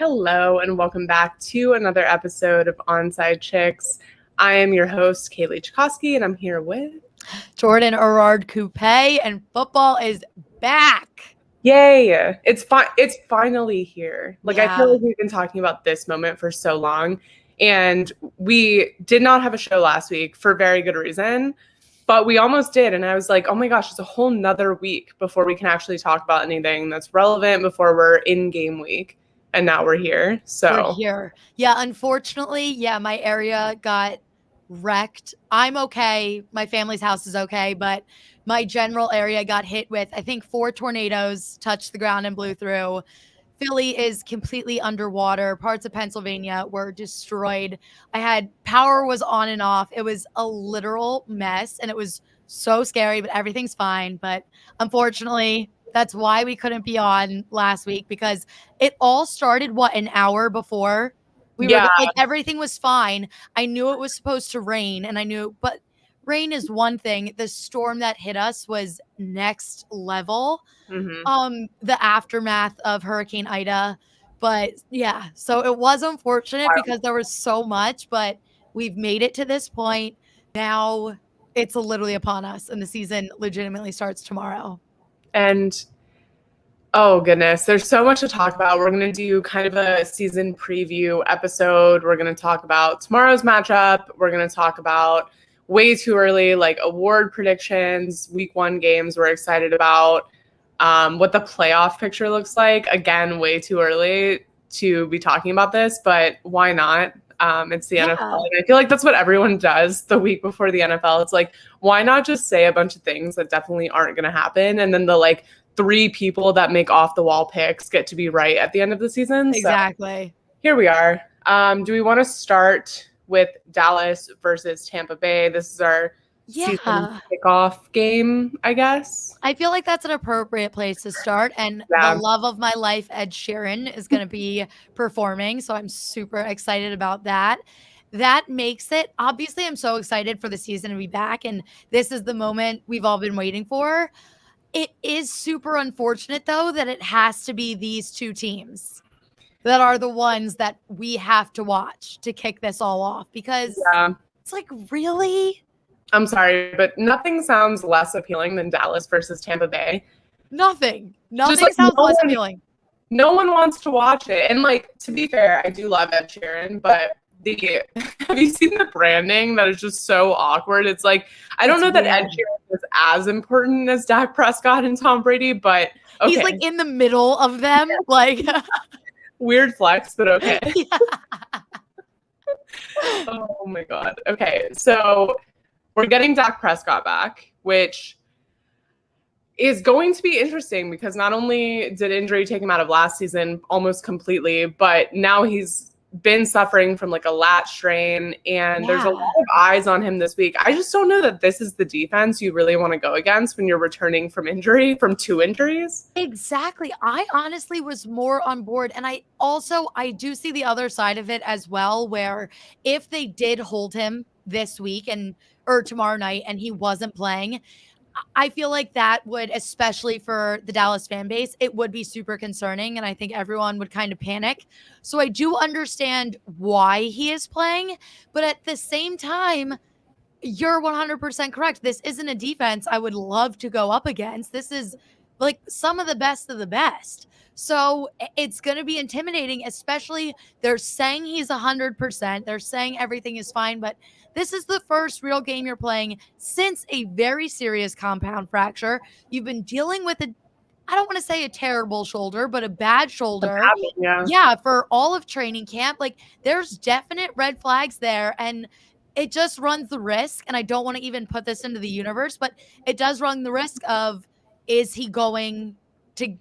Hello, and welcome back to another episode of Onside Chicks. I am your host, Kaylee Chikoski, and I'm here with Jordan Erard Coupe, and football is back. Yay! It's finally here. I Yeah. feel like we've been talking about this moment for so long, and we did not have a show last week for very good reason, but we almost did, and I was like, oh my gosh, it's a whole nother week before we can actually talk about anything that's relevant before we're in game week. And now we're here. We're here. Yeah, unfortunately, my area got wrecked. I'm okay. My family's house is okay, but my general area got hit with, I think, 4 tornadoes touched the ground and blew through. Philly is completely underwater. Parts of Pennsylvania were destroyed. Power was on and off. It was a literal mess, and it was so scary, but everything's fine. But unfortunately, that's why we couldn't be on last week, because it all started, an hour before? Everything was fine. I knew it was supposed to rain, but rain is one thing. The storm that hit us was next level. Mm-hmm. The aftermath of Hurricane Ida. But yeah, so it was unfortunate because there was so much, but we've made it to this point. Now it's literally upon us, and the season legitimately starts tomorrow. And oh goodness, there's so much to talk about. We're going to do kind of a season preview episode. We're going to talk about tomorrow's matchup. We're going to talk about way too early, award predictions, week 1 games we're excited about, what the playoff picture looks like. Again, way too early to be talking about this, but why not? It's the NFL. And I feel like that's what everyone does the week before the NFL. It's like, why not just say a bunch of things that definitely aren't going to happen? And then the 3 people that make off the wall picks get to be right at the end of the season. Exactly. So here we are. Do we want to start with Dallas versus Tampa Bay? This is our season kickoff game, I guess. I feel like that's an appropriate place to start. And the love of my life, Ed Sheeran, is going to be performing. So I'm super excited about that. That makes it, obviously, I'm so excited for the season to be back. And this is the moment we've all been waiting for. It is super unfortunate, though, that it has to be these 2 teams that are the ones that we have to watch to kick this all off, because it's like, really? I'm sorry, but nothing sounds less appealing than Dallas versus Tampa Bay. Nothing sounds less appealing. No one wants to watch it. And to be fair, I do love Ed Sheeran, but have you seen the branding that is just so awkward? It's like, I don't know that Ed Sheeran is as important as Dak Prescott and Tom Brady, but okay. He's in the middle of them. Weird flex, but okay. Oh my God. Okay. So we're getting Dak Prescott back, which is going to be interesting because not only did injury take him out of last season almost completely, but now he's been suffering from a lat strain, and there's a lot of eyes on him this week. I just don't know that this is the defense you really want to go against when you're returning from 2 injuries. Exactly. I honestly was more on board. And I do see the other side of it as well, where if they did hold him this week or tomorrow night and he wasn't playing, I feel like that would, especially for the Dallas fan base, it would be super concerning. And I think everyone would kind of panic. So I do understand why he is playing. But at the same time, you're 100% correct. This isn't a defense I would love to go up against. This is some of the best. So it's going to be intimidating, especially they're saying he's 100%. They're saying everything is fine, but this is the first real game you're playing since a very serious compound fracture. You've been dealing with I don't want to say a terrible shoulder, but a bad shoulder. For all of training camp. There's definite red flags there, and it just runs the risk. And I don't want to even put this into the universe, but it does run the risk of, is he going to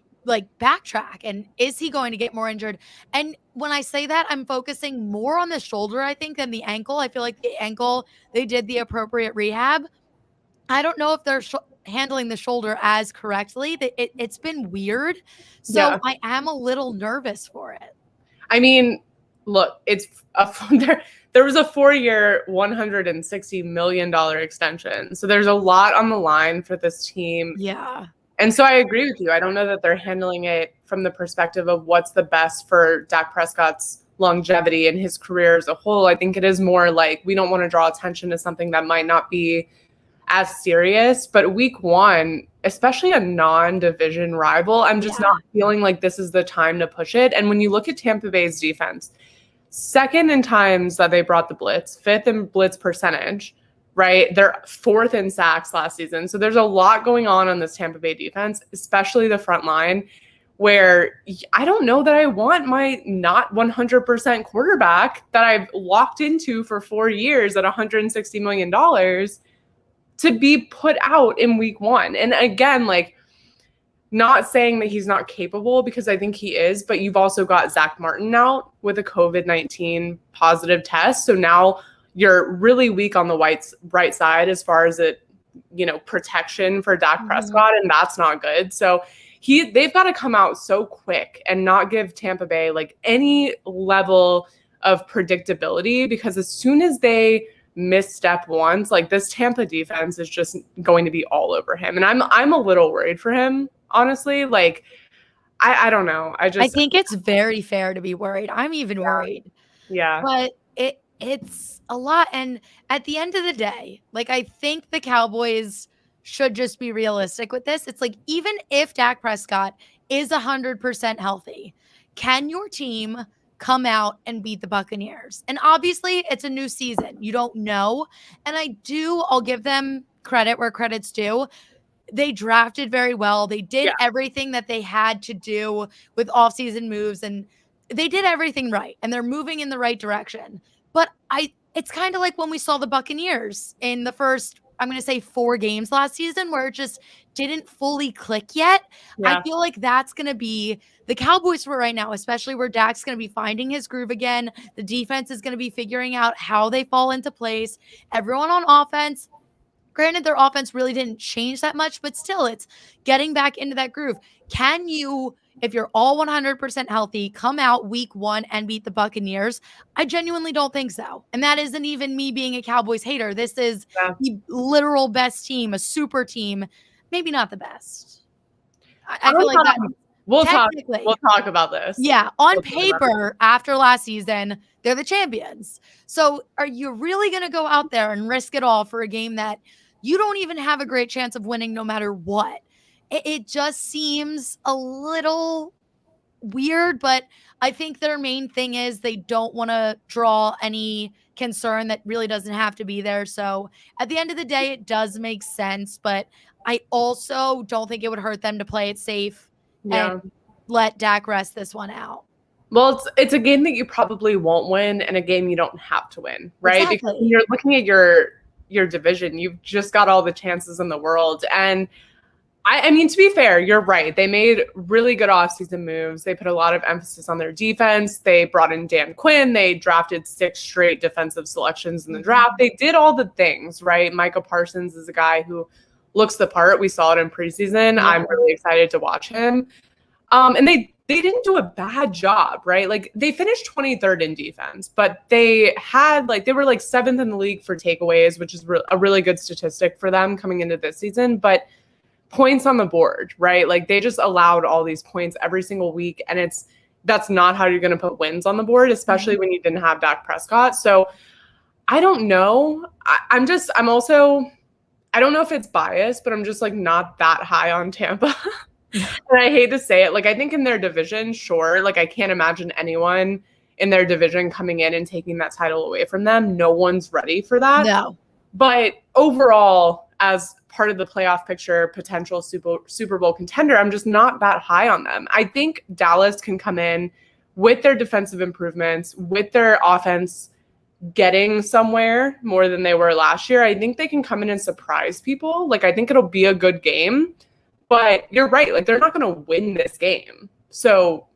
backtrack, and is he going to get more injured? And when I say that, I'm focusing more on the shoulder, I think, than the ankle. I feel like the ankle, they did the appropriate rehab. I don't know if they're handling the shoulder as correctly. It's been weird. So I am a little nervous for it. I mean, look, it's there was a 4-year, $160 million extension. So there's a lot on the line for this team. Yeah. And so I agree with you. I don't know that they're handling it from the perspective of what's the best for Dak Prescott's longevity and his career as a whole. I think it is more like we don't want to draw attention to something that might not be as serious. But week one, especially a non-division rival, I'm just not feeling like this is the time to push it. And when you look at Tampa Bay's defense, second in times that they brought the blitz, fifth in blitz percentage, right? They're fourth in sacks last season. So there's a lot going on this Tampa Bay defense, especially the front line, where I don't know that I want my not 100% quarterback that I've locked into for 4 years at $160 million to be put out in week one. And again, like, not saying that he's not capable, because I think he is, but you've also got Zach Martin out with a COVID-19 positive test. So now you're really weak on the right side as far as protection for Dak Prescott, and that's not good. So they've got to come out so quick and not give Tampa Bay like any level of predictability, because as soon as they misstep once, like, this Tampa defense is just going to be all over him. And I'm a little worried for him, honestly. Like, I don't know. I think it's very fair to be worried. I'm even worried. Yeah. But it's a lot. And at the end of the day, like, I think the Cowboys should just be realistic with this. It's like, even if Dak Prescott is 100% healthy, can your team come out and beat the Buccaneers? And obviously it's a new season. You don't know. And I'll give them credit where credit's due. They drafted very well. They did everything that they had to do with offseason moves, and they did everything right. And they're moving in the right direction. But it's kind of like when we saw the Buccaneers in the first, I'm going to say 4 games last season, where it just didn't fully click yet. Yeah. I feel like that's going to be the Cowboys for right now, especially where Dak's going to be finding his groove again. The defense is going to be figuring out how they fall into place. Everyone on offense, granted, their offense really didn't change that much, but still, it's getting back into that groove. Can you, if you're all 100% healthy, come out week one and beat the Buccaneers? I genuinely don't think so. And that isn't even me being a Cowboys hater. This is the literal best team, a super team. Maybe not the best. I feel like that. We'll talk about this. Yeah. On paper, after last season, they're the champions. So are you really going to go out there and risk it all for a game that you don't even have a great chance of winning no matter what? It just seems a little weird, but I think their main thing is they don't want to draw any concern that really doesn't have to be there. So at the end of the day, it does make sense, but I also don't think it would hurt them to play it safe and let Dak rest this one out. Well, it's a game that you probably won't win, and a game you don't have to win, right? Exactly. Because when you're looking at your division, you've just got all the chances in the world. And I mean, to be fair, you're right. They made really good offseason moves. They put a lot of emphasis on their defense. They brought in Dan Quinn. They drafted 6 straight defensive selections in the draft. They did all the things, right? Micah Parsons is a guy who looks the part. We saw it in preseason. Yeah. I'm really excited to watch him. And they didn't do a bad job, right? Like, they finished 23rd in defense, but they were like 7th in the league for takeaways, which is a really good statistic for them coming into this season. But points on the board, right? Like, they just allowed all these points every single week, and that's not how you're going to put wins on the board, especially when you didn't have Dak Prescott. So I don't know. I don't know if it's biased, but I'm just like not that high on Tampa. And I hate to say it. Like, I think in their division, sure. Like, I can't imagine anyone in their division coming in and taking that title away from them. No one's ready for that. No. But overall, as part of the playoff picture, potential Super Bowl contender, I'm just not that high on them. I think Dallas can come in with their defensive improvements, with their offense getting somewhere more than they were last year. I think they can come in and surprise people. Like, I think it'll be a good game. But you're right. Like, they're not going to win this game. So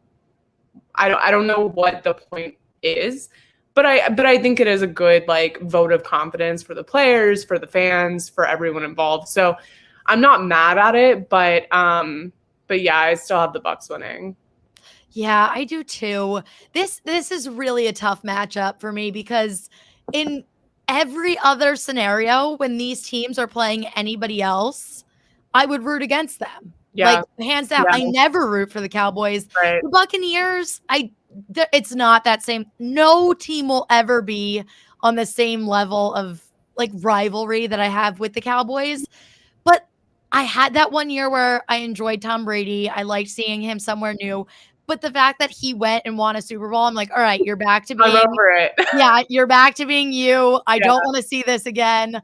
I don't know what the point is. But I think it is a good, like, vote of confidence for the players, for the fans, for everyone involved. So I'm not mad at it, but yeah, I still have the Bucs winning. Yeah, I do too. This is really a tough matchup for me, because in every other scenario, when these teams are playing anybody else, I would root against them. Yeah. Like, hands down, Yeah. I never root for the Cowboys. Right. The Buccaneers, it's not that same. No team will ever be on the same level of like rivalry that I have with the Cowboys. But I had that one year where I enjoyed Tom Brady. I liked seeing him somewhere new. But the fact that he went and won a Super Bowl, I'm like, all right, you're back to I'm being over it. yeah, you're back to being you. I Yeah. don't want to see this again.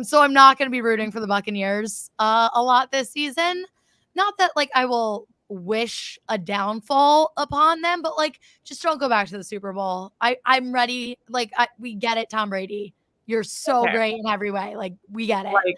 So I'm not going to be rooting for the Buccaneers a lot this season. Not that like I will wish a downfall upon them, but like just don't go back to the Super Bowl. I'm ready. Like we get it, Tom Brady. You're so Okay. great in every way. Like we get it. Like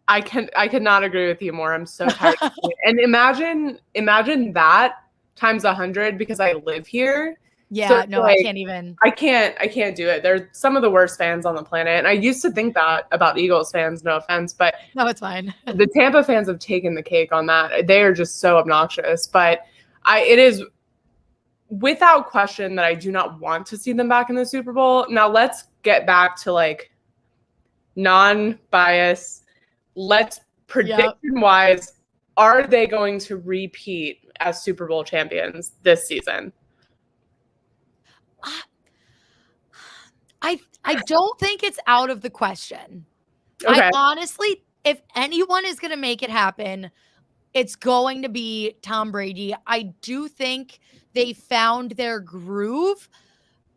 I could not agree with you more. I'm so tired. of it. And imagine that times 100 because I live here. Yeah, So no, like, I can't even. I can't do it. They're some of the worst fans on the planet. And I used to think that about Eagles fans, no offense, but No, it's fine. the Tampa fans have taken the cake on that. They are just so obnoxious. But it is without question that I do not want to see them back in the Super Bowl. Now let's get back to like non-bias. Let's prediction wise, are they going to repeat as Super Bowl champions this season? I don't think it's out of the question. Okay. I honestly, if anyone is going to make it happen, it's going to be Tom Brady. I do think they found their groove.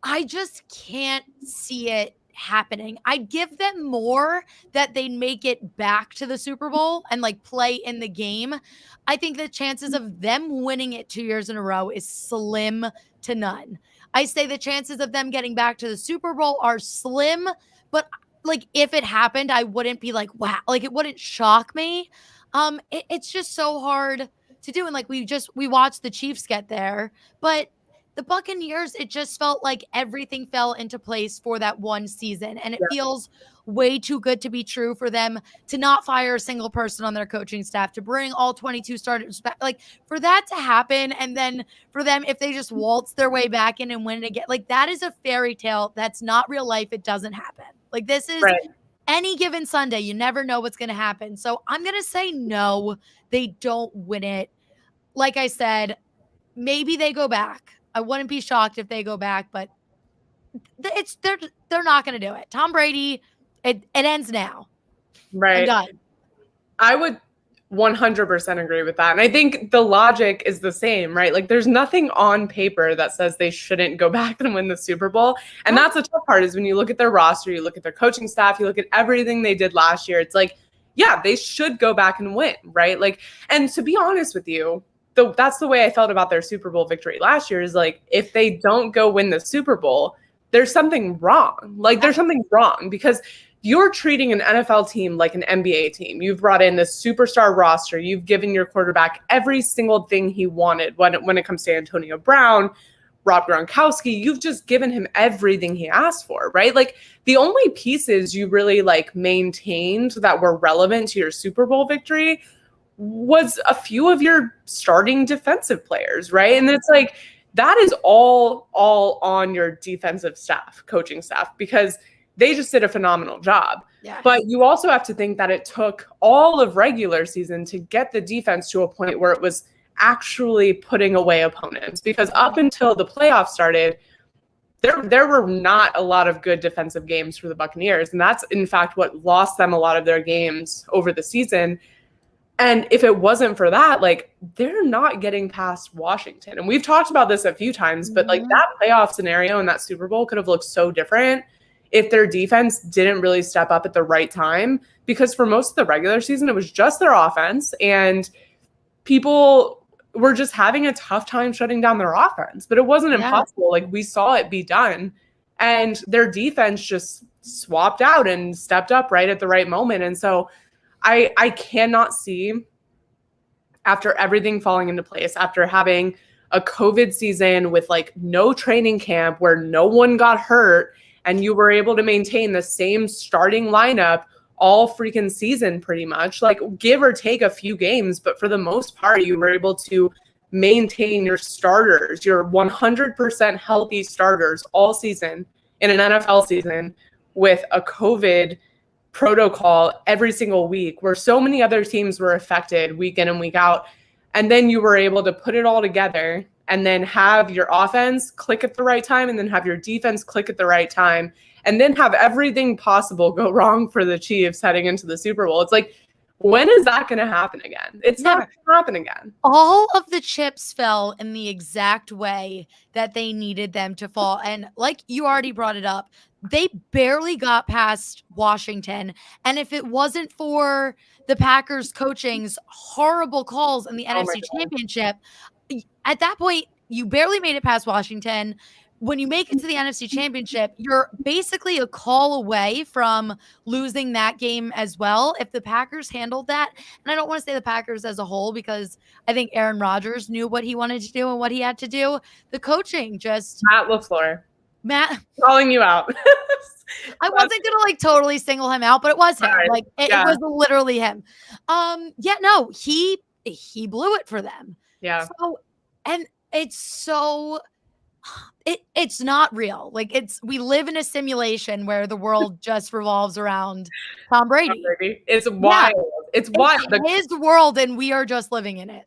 I just can't see it happening. I'd give them more that they'd make it back to the Super Bowl and like play in the game. I think the chances of them winning it 2 years in a row is slim to none. I say the chances of them getting back to the Super Bowl are slim, but like if it happened, I wouldn't be like, wow, like it wouldn't shock me. It's just so hard to do. And like we watched the Chiefs get there, but the Buccaneers, it just felt like everything fell into place for that one season. And it feels way too good to be true for them to not fire a single person on their coaching staff, to bring all 22 starters back. Like for that to happen, and then for them, if they just waltz their way back in and win it again, like that is a fairy tale. That's not real life. It doesn't happen. Like this is any given Sunday. You never know what's going to happen. So I'm going to say no, they don't win it. Like I said, maybe they go back. I wouldn't be shocked if they go back, but they're not going to do it. Tom Brady, it ends now. Right. I'm done. I would 100% agree with that. And I think the logic is the same, right? Like there's nothing on paper that says they shouldn't go back and win the Super Bowl. And that's the tough part is when you look at their roster, you look at their coaching staff, you look at everything they did last year. It's like, yeah, they should go back and win, right? Like, and to be honest with you, that's the way I felt about their Super Bowl victory last year is like, if they don't go win the Super Bowl, there's something wrong. Like there's something wrong because you're treating an NFL team like an NBA team. You've brought in this superstar roster. You've given your quarterback every single thing he wanted when it comes to Antonio Brown, Rob Gronkowski. You've just given him everything he asked for, right? Like the only pieces you really like maintained that were relevant to your Super Bowl victory was a few of your starting defensive players, right? And it's like that is all on your defensive staff, coaching staff, because they just did a phenomenal job. Yeah. But you also have to think that it took all of regular season to get the defense to a point where it was actually putting away opponents. Because up until the playoffs started, there were not a lot of good defensive games for the Buccaneers. And that's, in fact, what lost them a lot of their games over the season. And if it wasn't for that, like they're not getting past Washington. And we've talked about this a few times, but like that playoff scenario and that Super Bowl could have looked so different if their defense didn't really step up at the right time, because for most of the regular season, it was just their offense and people were just having a tough time shutting down their offense, but it wasn't impossible. Like we saw it be done and their defense just swapped out and stepped up right at the right moment. And so I cannot see, after everything falling into place, after having a COVID season with like no training camp where no one got hurt and you were able to maintain the same starting lineup all freaking season pretty much, like give or take a few games, but for the most part, you were able to maintain your starters, your 100% healthy starters all season in an NFL season with a COVID protocol every single week where so many other teams were affected week in and week out. And then you were able to put it all together and then have your offense click at the right time and then have your defense click at the right time and then have everything possible go wrong for the Chiefs heading into the Super Bowl. It's like, when is that going to happen again? It's not going to happen again. All of the chips fell in the exact way that they needed them to fall. And like you already brought it up, they barely got past Washington. And if it wasn't for the Packers coaching's horrible calls in the NFC Championship, at that point, you barely made it past Washington. When you make it to the NFC Championship, you're basically a call away from losing that game as well. If the Packers handled that, and I don't want to say the Packers as a whole because I think Aaron Rodgers knew what he wanted to do and what he had to do. The coaching just Matt calling you out. I wasn't gonna like totally single him out, but it was him. Right. Like it was literally him. He blew it for them. Yeah. So, and it's so. It's not real. Like we live in a simulation where the world just revolves around Tom Brady. It's wild. Yeah. It's wild. His world, and we are just living in it.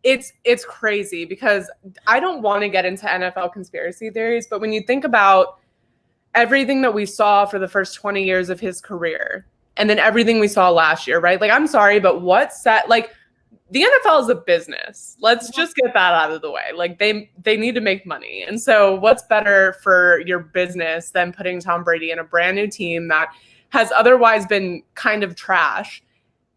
It's crazy because I don't want to get into NFL conspiracy theories, but when you think about everything that we saw for the first 20 years of his career, and then everything we saw last year, right? Like, I'm sorry, but the NFL is a business. Let's just get that out of the way. Like they need to make money. And so what's better for your business than putting Tom Brady in a brand new team that has otherwise been kind of trash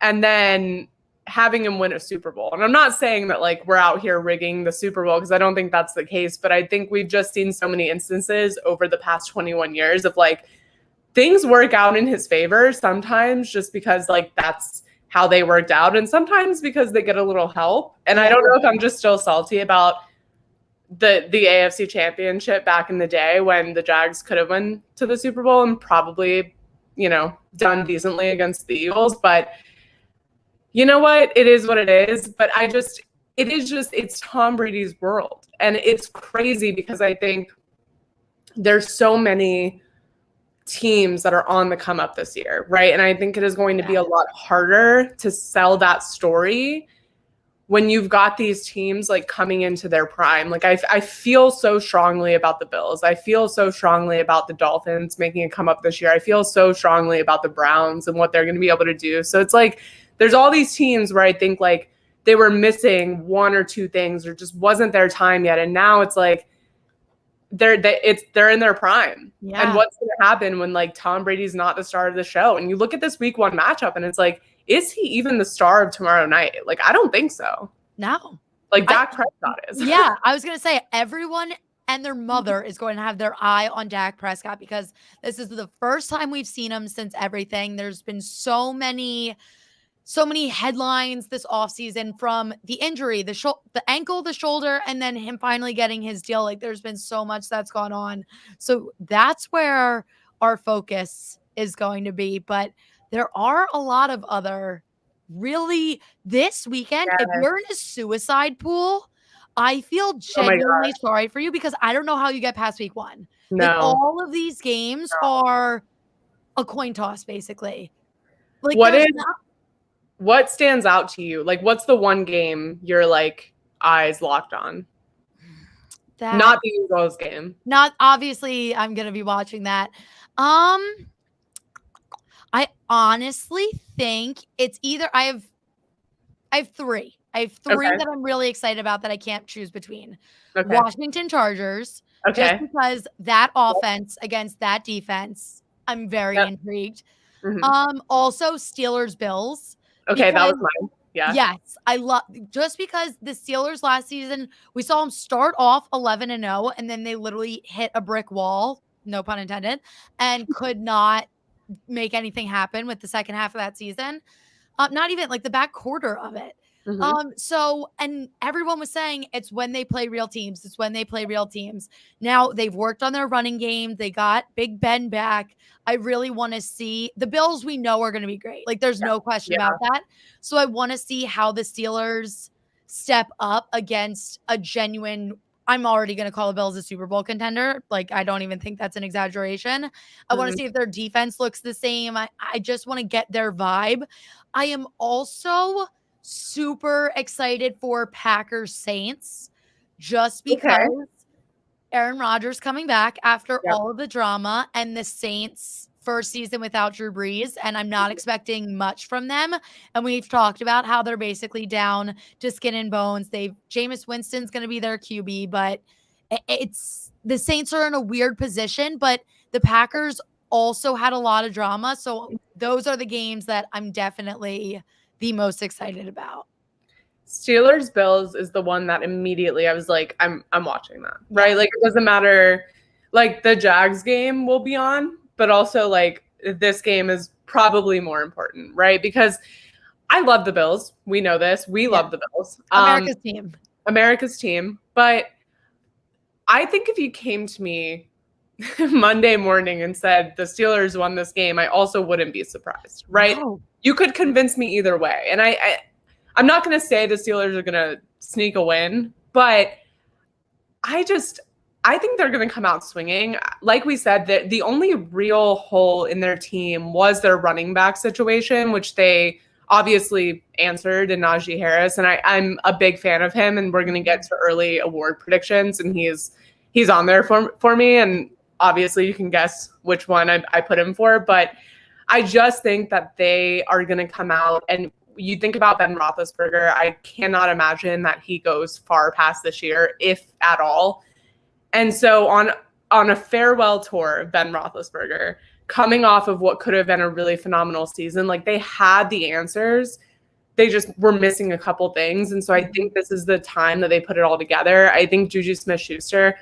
and then having him win a Super Bowl? And I'm not saying that like we're out here rigging the Super Bowl because I don't think that's the case, but I think we've just seen so many instances over the past 21 years of like things work out in his favor sometimes just because like that's how they worked out, and sometimes because they get a little help. And I don't know if I'm just still salty about the AFC Championship back in the day when the Jags could have went to the Super Bowl and probably, done decently against the Eagles. But you know what? It is what it is. But it's Tom Brady's world. And it's crazy because I think there's so many teams that are on the come up this year, right? And I think it is going to be a lot harder to sell that story when you've got these teams like coming into their prime. Like I feel so strongly about the Bills. I feel so strongly about the Dolphins making a come up this year. I feel so strongly about the Browns and what they're going to be able to do. So it's like there's all these teams where I think like they were missing one or two things or just wasn't their time yet. And now it's like they're in their prime. Yeah. And what's going to happen when like Tom Brady's not the star of the show? And you look at this week 1 matchup and it's like, is he even the star of tomorrow night? Like, I don't think so. No. Like Dak Prescott is. Yeah. I was going to say everyone and their mother is going to have their eye on Dak Prescott because this is the first time we've seen him since everything. There's been so many headlines this offseason from the injury, the ankle, the shoulder, and then him finally getting his deal. Like there's been so much that's gone on. So that's where our focus is going to be. But there are a lot of other really this weekend. If you're in a suicide pool, I feel genuinely sorry for you because I don't know how you get past week 1. No. Like, all of these games are a coin toss, basically. Like what stands out to you? Like, what's the one game you're like eyes locked on? Not the Eagles game. Not obviously. I'm gonna be watching that. I honestly think it's either I have 3. I have 3 that I'm really excited about that I can't choose between. Okay. Washington Chargers. Okay. Just because that offense against that defense, I'm very intrigued. Mm-hmm. Also Steelers Bills. Okay, that was mine. Yeah. Yes. I love just because the Steelers last season, we saw them start off 11-0 and then they literally hit a brick wall, no pun intended, and could not make anything happen with the second half of that season. Not even like the back quarter of it. Mm-hmm. And everyone was saying it's when they play real teams. It's when they play real teams. Now they've worked on their running game. They got Big Ben back. I really want to see the Bills. We know are going to be great. Like there's no question about that. So I want to see how the Steelers step up against a genuine, I'm already going to call the Bills a Super Bowl contender. Like, I don't even think that's an exaggeration. I want to see if their defense looks the same. I just want to get their vibe. I am also super excited for Packers Saints just because Aaron Rodgers coming back after all of the drama and the Saints first season without Drew Brees, and I'm not expecting much from them. And we've talked about how they're basically down to skin and bones. Jameis Winston's going to be their QB, but it's the Saints are in a weird position, but the Packers also had a lot of drama. So those are the games that I'm definitely the most excited about. Steelers Bills is the one that immediately I was like, I'm watching that, right? Like, it doesn't matter. Like, the Jags game will be on, but also like this game is probably more important, right? Because I love the Bills. We know this. We love the Bills. America's team. But I think if you came to me Monday morning and said the Steelers won this game, I also wouldn't be surprised, right? No. You could convince me either way. And I'm not going to say the Steelers are going to sneak a win, but I think they're going to come out swinging. Like we said, that the only real hole in their team was their running back situation, which they obviously answered in Najee Harris. And I'm a big fan of him, and we're going to get to early award predictions, and he's on there for me. And obviously you can guess which one I put him for, but I just think that they are going to come out. And you think about Ben Roethlisberger, I cannot imagine that he goes far past this year, if at all. And so on a farewell tour of Ben Roethlisberger, coming off of what could have been a really phenomenal season, like, they had the answers. They just were missing a couple things. And so I think this is the time that they put it all together. I think Juju Smith-Schuster,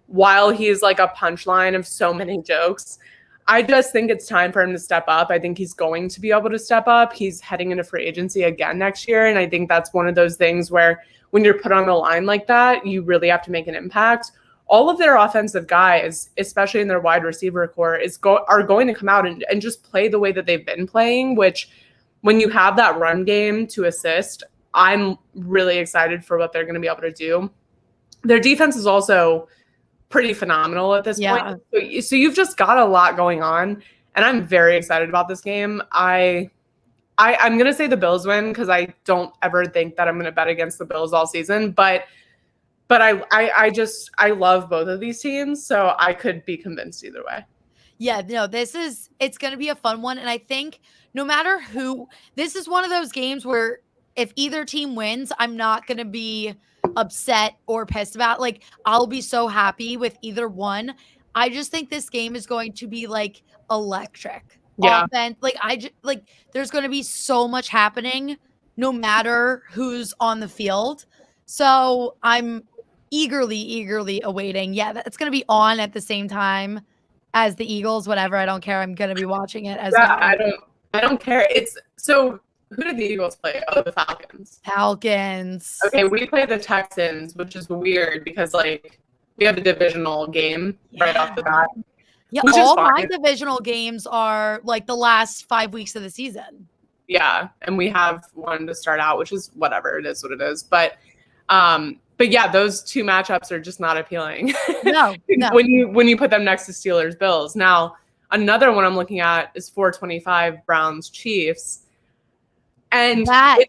while he's like a punchline of so many jokes, I just think it's time for him to step up. I think he's going to be able to step up. He's heading into free agency again next year. And I think that's one of those things where when you're put on the line like that, you really have to make an impact. All of their offensive guys, especially in their wide receiver core, are going to come out and just play the way that they've been playing, which when you have that run game to assist, I'm really excited for what they're going to be able to do. Their defense is also pretty phenomenal at this point. So you've just got a lot going on, and I'm very excited about this game. I'm going to say the Bills win because I don't ever think that I'm going to bet against the Bills all season, but I love both of these teams, so I could be convinced either way. Yeah, no, it's going to be a fun one. And I think no matter who, this is one of those games where if either team wins, I'm not going to be upset or pissed about. Like, I'll be so happy with either one. I just think this game is going to be like electric. Yeah. Offense, there's going to be so much happening no matter who's on the field. So I'm eagerly awaiting. Yeah, it's going to be on at the same time as the Eagles, whatever. I don't care. I'm going to be watching it as well. I don't care. Who did the Eagles play? Oh, the Falcons. Falcons. Okay, we play the Texans, which is weird because, like, we have a divisional game right off the bat. Yeah, all my divisional games are, like, the last 5 weeks of the season. Yeah, and we have one to start out, which is whatever. It is what it is. But yeah, those two matchups are just not appealing. No. When you put them next to Steelers Bills. Now, another one I'm looking at is 425 Browns Chiefs. And I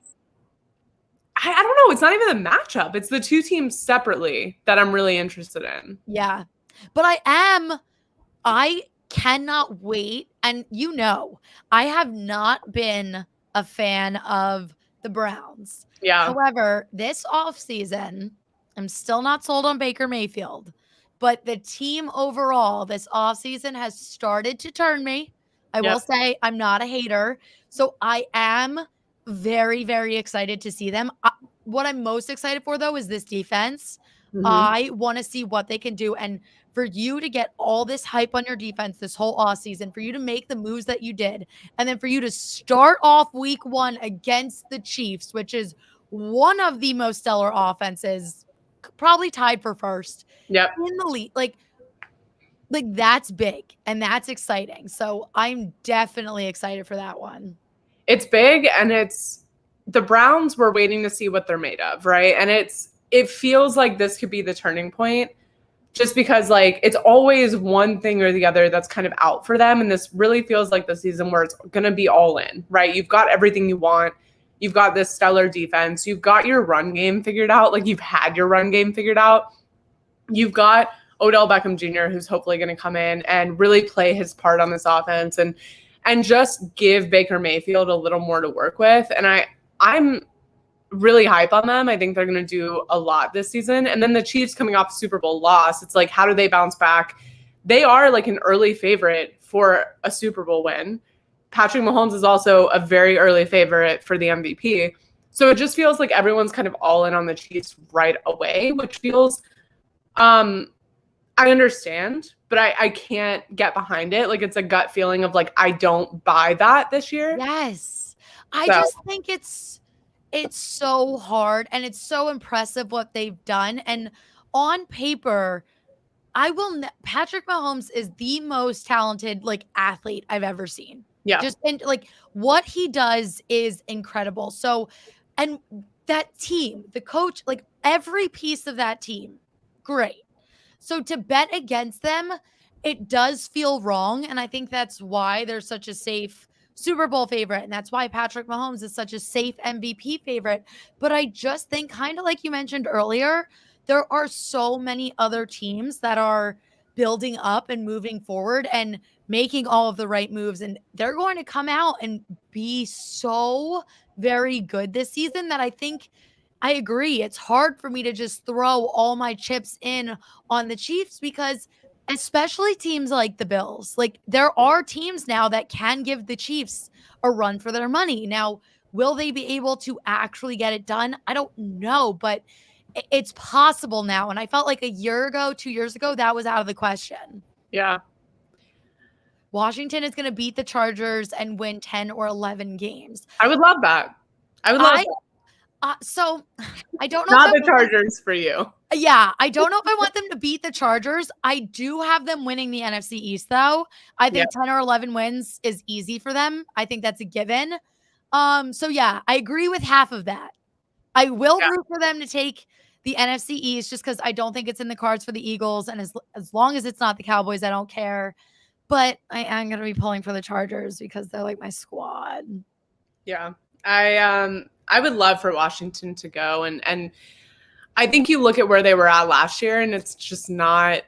don't know. It's not even a matchup. It's the two teams separately that I'm really interested in. Yeah. But I cannot wait. And I have not been a fan of the Browns. Yeah. However, this offseason, I'm still not sold on Baker Mayfield. But the team overall this offseason has started to turn me. I will say I'm not a hater. So I am very, very excited to see them. What I'm most excited for, though, is this defense. Mm-hmm. I want to see what they can do. And for you to get all this hype on your defense this whole offseason, for you to make the moves that you did, and then for you to start off week 1 against the Chiefs, which is one of the most stellar offenses, probably tied for first in the league. Like that's big and that's exciting. So I'm definitely excited for that one. It's big, and it's the Browns were waiting to see what they're made of, right? And it feels like this could be the turning point just because, like, it's always one thing or the other that's kind of out for them. And this really feels like the season where it's going to be all in, right? You've got everything you want. You've got this stellar defense. You've got your run game figured out. Like, you've had your run game figured out. You've got Odell Beckham Jr., who's hopefully going to come in and really play his part on this offense and just give Baker Mayfield a little more to work with. And I'm really hype on them. I think they're going to do a lot this season. And then the Chiefs coming off a Super Bowl loss, it's like, how do they bounce back? They are like an early favorite for a Super Bowl win. Patrick Mahomes is also a very early favorite for the MVP. So it just feels like everyone's kind of all in on the Chiefs right away, which feels, I understand, but I can't get behind it. Like, it's a gut feeling of like, I don't buy that this year. Yes. I just think it's so hard and it's so impressive what they've done. And on paper, Patrick Mahomes is the most talented like athlete I've ever seen. Yeah. Just and like what he does is incredible. So, and that team, the coach, like every piece of that team, great. So to bet against them, it does feel wrong. And I think that's why they're such a safe Super Bowl favorite. And that's why Patrick Mahomes is such a safe MVP favorite. But I just think, kind of like you mentioned earlier, there are so many other teams that are building up and moving forward and making all of the right moves. And they're going to come out and be so very good this season that I think I agree. It's hard for me to just throw all my chips in on the Chiefs because especially teams like the Bills, like there are teams now that can give the Chiefs a run for their money. Now, will they be able to actually get it done? I don't know, but it's possible now. And I felt like a year ago, 2 years ago, that was out of the question. Yeah. Washington is going to beat the Chargers and win 10 or 11 games. I would love that. I would love that. So I don't know. Not the Chargers for you. Yeah, I don't know if I want them to beat the Chargers. I do have them winning the NFC East, though. I think 10 or 11 wins is easy for them. I think that's a given. So yeah, I agree with half of that. I will root for them to take the NFC East just because I don't think it's in the cards for the Eagles. And as long as it's not the Cowboys, I don't care. But I am going to be pulling for the Chargers because they're like my squad. Yeah. I would love for Washington to go. And I think you look at where they were at last year and it's just not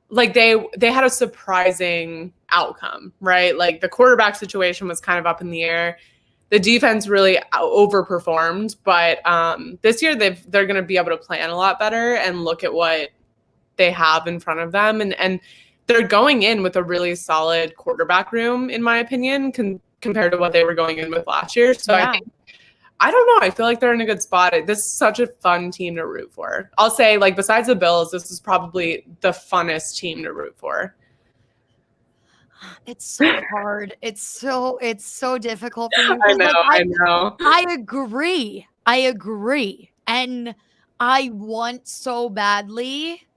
like they had a surprising outcome, right? Like the quarterback situation was kind of up in the air. The defense really overperformed, but this year they're going to be able to plan a lot better and look at what they have in front of them. And they're going in with a really solid quarterback room, in my opinion, compared to what they were going in with last year. So I don't know. I feel like they're in a good spot. This is such a fun team to root for. I'll say, like, besides the Bills, this is probably the funnest team to root for. It's so hard. It's so difficult for me. I know. I agree. And I want so badly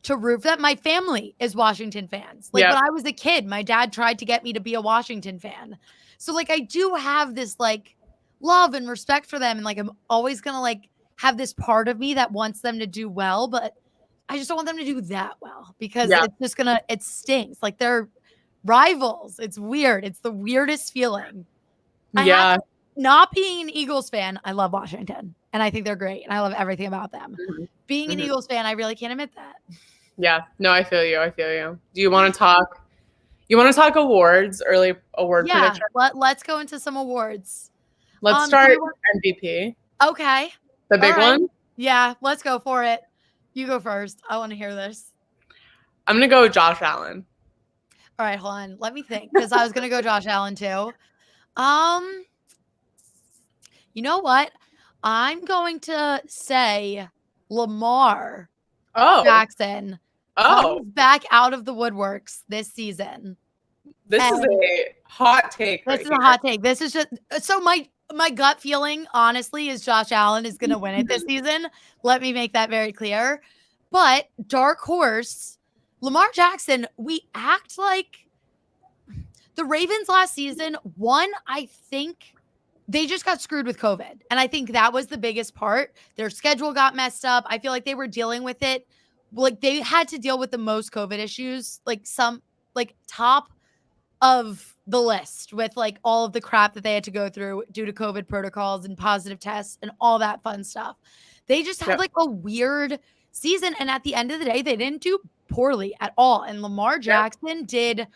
to root for that. My family is Washington fans. Like when I was a kid, my dad tried to get me to be a Washington fan. So like I do have this like love and respect for them. And like I'm always gonna like have this part of me that wants them to do well, but I just don't want them to do that well because it's just it stinks. Like they're rivals. It's weird. It's the weirdest feeling. Not being an Eagles fan, I love Washington and I think they're great and I love everything about them. Being an Eagles fan, I really can't admit that. Yeah, no, I feel you. Do you want to talk? You want to talk awards, early award prediction? Let's go into some awards. Let's start MVP. Okay. The big one? Yeah, let's go for it. You go first. I want to hear this. I'm going to go with Josh Allen. All right, hold on. Let me think because I was going to go Josh Allen too. You know what? I'm going to say Lamar Jackson comes back out of the woodworks this season. This is a hot take. This is a hot take. This is just so my gut feeling, honestly, is Josh Allen is going to win it this season. Let me make that very clear. But dark horse, Lamar Jackson, we act like the Ravens last season, I think they just got screwed with COVID. And I think that was the biggest part. Their schedule got messed up. I feel like they were dealing with it. Like they had to deal with the most COVID issues, like some like top of the list with like all of the crap that they had to go through due to COVID protocols and positive tests and all that fun stuff. They just had like a weird season. And at the end of the day, they didn't do poorly at all. And Lamar Jackson did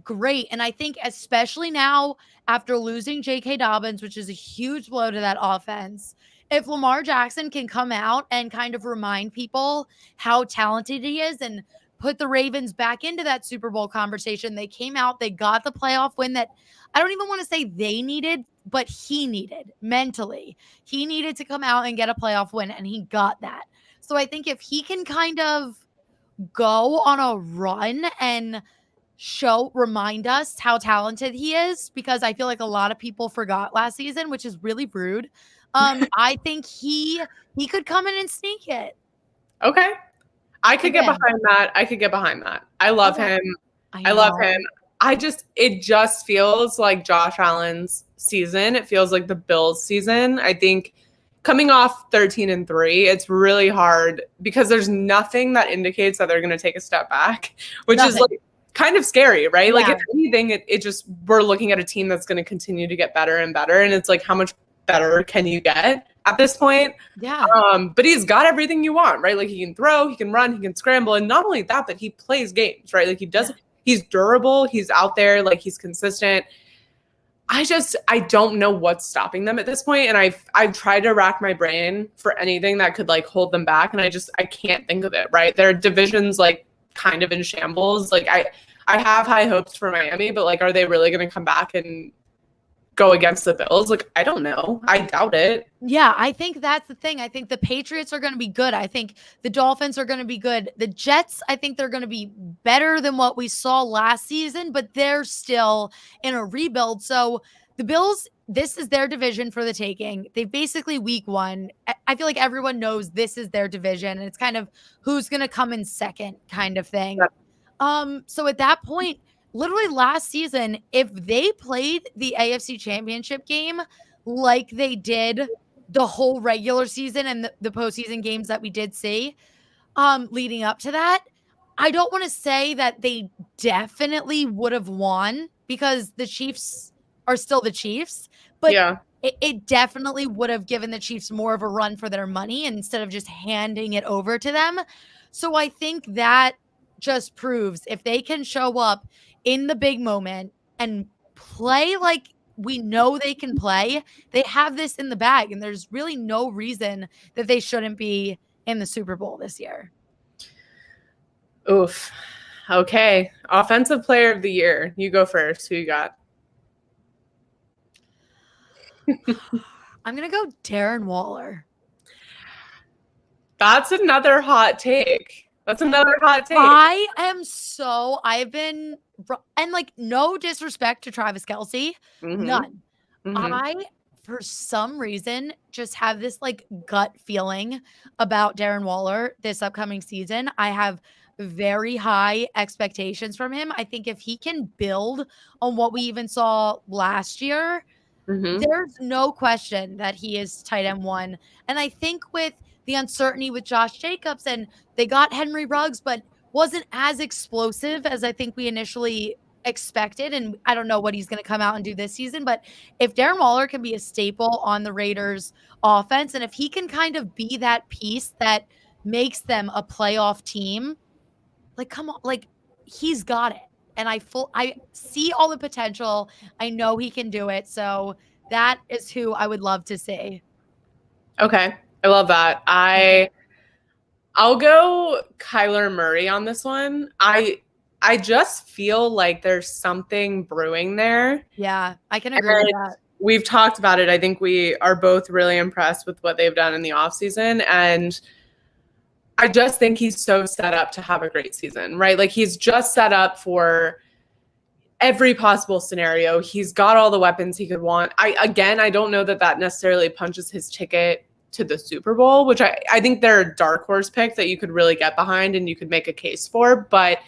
great. And I think especially now after losing J.K. Dobbins, which is a huge blow to that offense, if Lamar Jackson can come out and kind of remind people how talented he is and put the Ravens back into that Super Bowl conversation. They came out, they got the playoff win that I don't even want to say they needed, but he needed mentally. He needed to come out and get a playoff win, and he got that. So I think if he can kind of go on a run and remind us how talented he is, because I feel like a lot of people forgot last season, which is really rude. I think he could come in and sneak it. Okay. I could get behind that. I love him. I love him. It just feels like Josh Allen's season. It feels like the Bills' season. I think coming off 13-3, it's really hard because there's nothing that indicates that they're going to take a step back, which is like kind of scary, right? Yeah. Like if anything, it just, we're looking at a team that's going to continue to get better and better. And it's like, how much better can you get at this point? Yeah. But he's got everything you want, right? Like he can throw, he can run, he can scramble. And not only that, but he plays games, right? Like he's durable, he's out there, like he's consistent. I don't know what's stopping them at this point. And I've tried to rack my brain for anything that could like hold them back. And I can't think of it, right? Their division's like kind of in shambles. Like I have high hopes for Miami, but like, are they really going to come back and go against the Bills? Like, I don't know. I doubt it. Yeah, I think that's the thing. I think the Patriots are going to be good. I think the Dolphins are going to be good. The Jets, I think they're going to be better than what we saw last season, but they're still in a rebuild. So the Bills, this is their division for the taking. They basically week one. I feel like everyone knows this is their division, and it's kind of who's going to come in second kind of thing. Yep. So at that point, literally last season, if they played the AFC Championship game like they did the whole regular season and the postseason games that we did see leading up to that, I don't want to say that they definitely would have won because the Chiefs are still the Chiefs, but yeah, it definitely would have given the Chiefs more of a run for their money instead of just handing it over to them. So I think that just proves if they can show up in the big moment and play like we know they can play, they have this in the bag, and there's really no reason that they shouldn't be in the Super Bowl this year. Oof. Okay. Offensive Player of the Year. You go first. Who you got? I'm going to go Darren Waller. That's another hot take. I've been, and like no disrespect to Travis Kelce, none. I, for some reason, just have this like gut feeling about Darren Waller this upcoming season. I have very high expectations from him. I think if he can build on what we even saw last year, there's no question that he is tight end one. And I think with the uncertainty with Josh Jacobs, and they got Henry Ruggs, but wasn't as explosive as I think we initially expected. And I don't know what he's going to come out and do this season, but if Darren Waller can be a staple on the Raiders offense, and if he can kind of be that piece that makes them a playoff team, like, come on, like he's got it. And I see all the potential. I know he can do it. So that is who I would love to see. Okay. I love that. I'll go Kyler Murray on this one. I just feel like there's something brewing there. Yeah, I can agree with that. We've talked about it. I think we are both really impressed with what they've done in the offseason. And I just think he's so set up to have a great season, right? Like he's just set up for every possible scenario. He's got all the weapons he could want. I don't know that necessarily punches his ticket to the Super Bowl, which I think they're a dark horse pick that you could really get behind and you could make a case for. But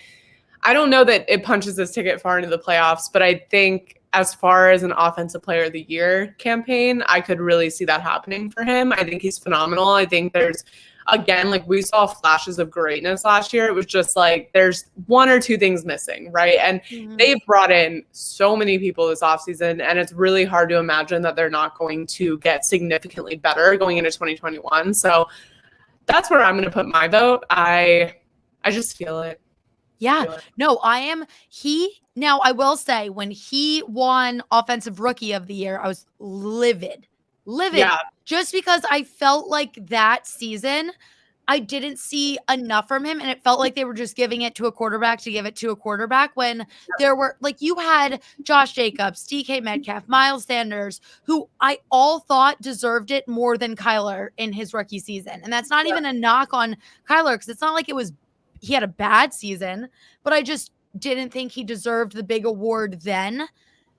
I don't know that it punches his ticket far into the playoffs. But I think as far as an Offensive Player of the Year campaign, I could really see that happening for him. I think he's phenomenal. I think there's again, like we saw flashes of greatness last year. It was just like there's one or two things missing, right? And they've brought in so many people this offseason, and it's really hard to imagine that they're not going to get significantly better going into 2021. So that's where I'm going to put my vote. I just feel it. Yeah, no, now I will say when he won Offensive Rookie of the Year, I was livid, Yeah. just because I felt like that season I didn't see enough from him, and it felt like they were just giving it to a quarterback to give it to a quarterback when there were, like, you had Josh Jacobs, DK Metcalf, Miles Sanders, who I all thought deserved it more than Kyler in his rookie season. And that's not even a knock on Kyler, because it's not like he had a bad season, but I just didn't think he deserved the big award then.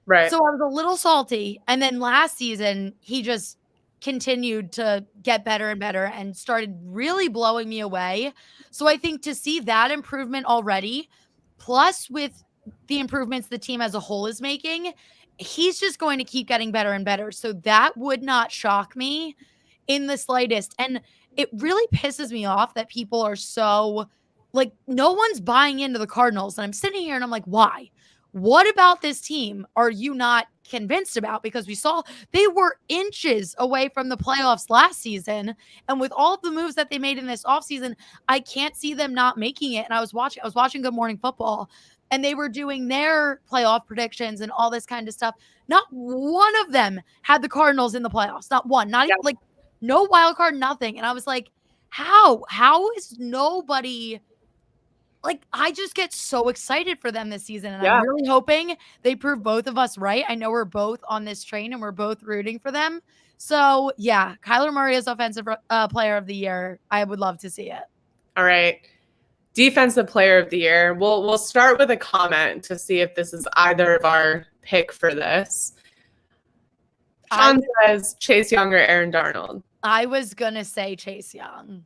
Right. So I was a little salty. And then last season, he just continued to get better and better and started really blowing me away. So I think to see that improvement already, plus with the improvements the team as a whole is making, he's just going to keep getting better and better. So that would not shock me in the slightest. And it really pisses me off that people are so, like, no one's buying into the Cardinals. And I'm sitting here and I'm like, why? What about this team are you not convinced about? Because we saw they were inches away from the playoffs last season. And with all of the moves that they made in this offseason, I can't see them not making it. And I was watching Good Morning Football, and they were doing their playoff predictions and all this kind of stuff. Not one of them had the Cardinals in the playoffs. Not one. Not even, like, no wild card, nothing. And I was like, how is nobody... Like, I just get so excited for them this season, and I'm really hoping they prove both of us right. I know we're both on this train, and we're both rooting for them. So, yeah, Kyler Murray is Offensive Player of the Year. I would love to see it. All right. Defensive Player of the Year. We'll start with a comment to see if this is either of our pick for this. Sean says Chase Young or Aaron Darnold. I was going to say Chase Young.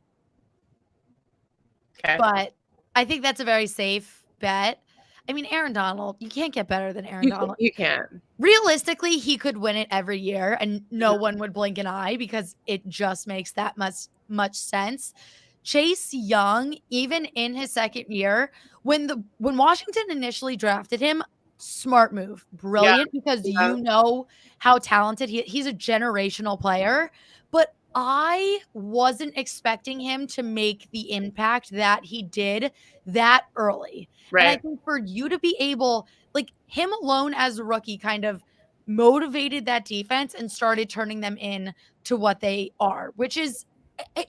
Okay. But I think that's a very safe bet. I mean, Aaron Donald, you can't get better than Aaron Donald. You can. Realistically, he could win it every year, and no one would blink an eye because it just makes that much sense. Chase Young, even in his second year, when Washington initially drafted him, smart move, brilliant, because you know how talented he's a generational player. But I wasn't expecting him to make the impact that he did that early. Right. And I think for you to be able, like, him alone as a rookie kind of motivated that defense and started turning them in to what they are, which is,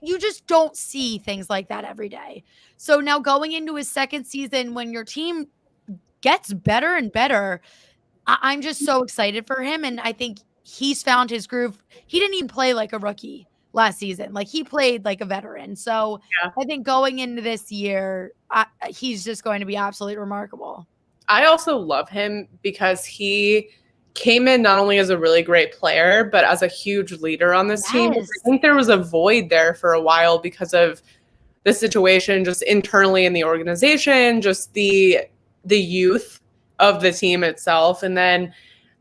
you just don't see things like that every day. So now going into his second season, when your team gets better and better, I'm just so excited for him. And I think he's found his groove. He didn't even play like a rookie last season. Like, he played like a veteran. So I think going into this year, he's just going to be absolutely remarkable. I also love him because he came in not only as a really great player, but as a huge leader on this team. I think there was a void there for a while because of the situation just internally in the organization, just the youth of the team itself, and then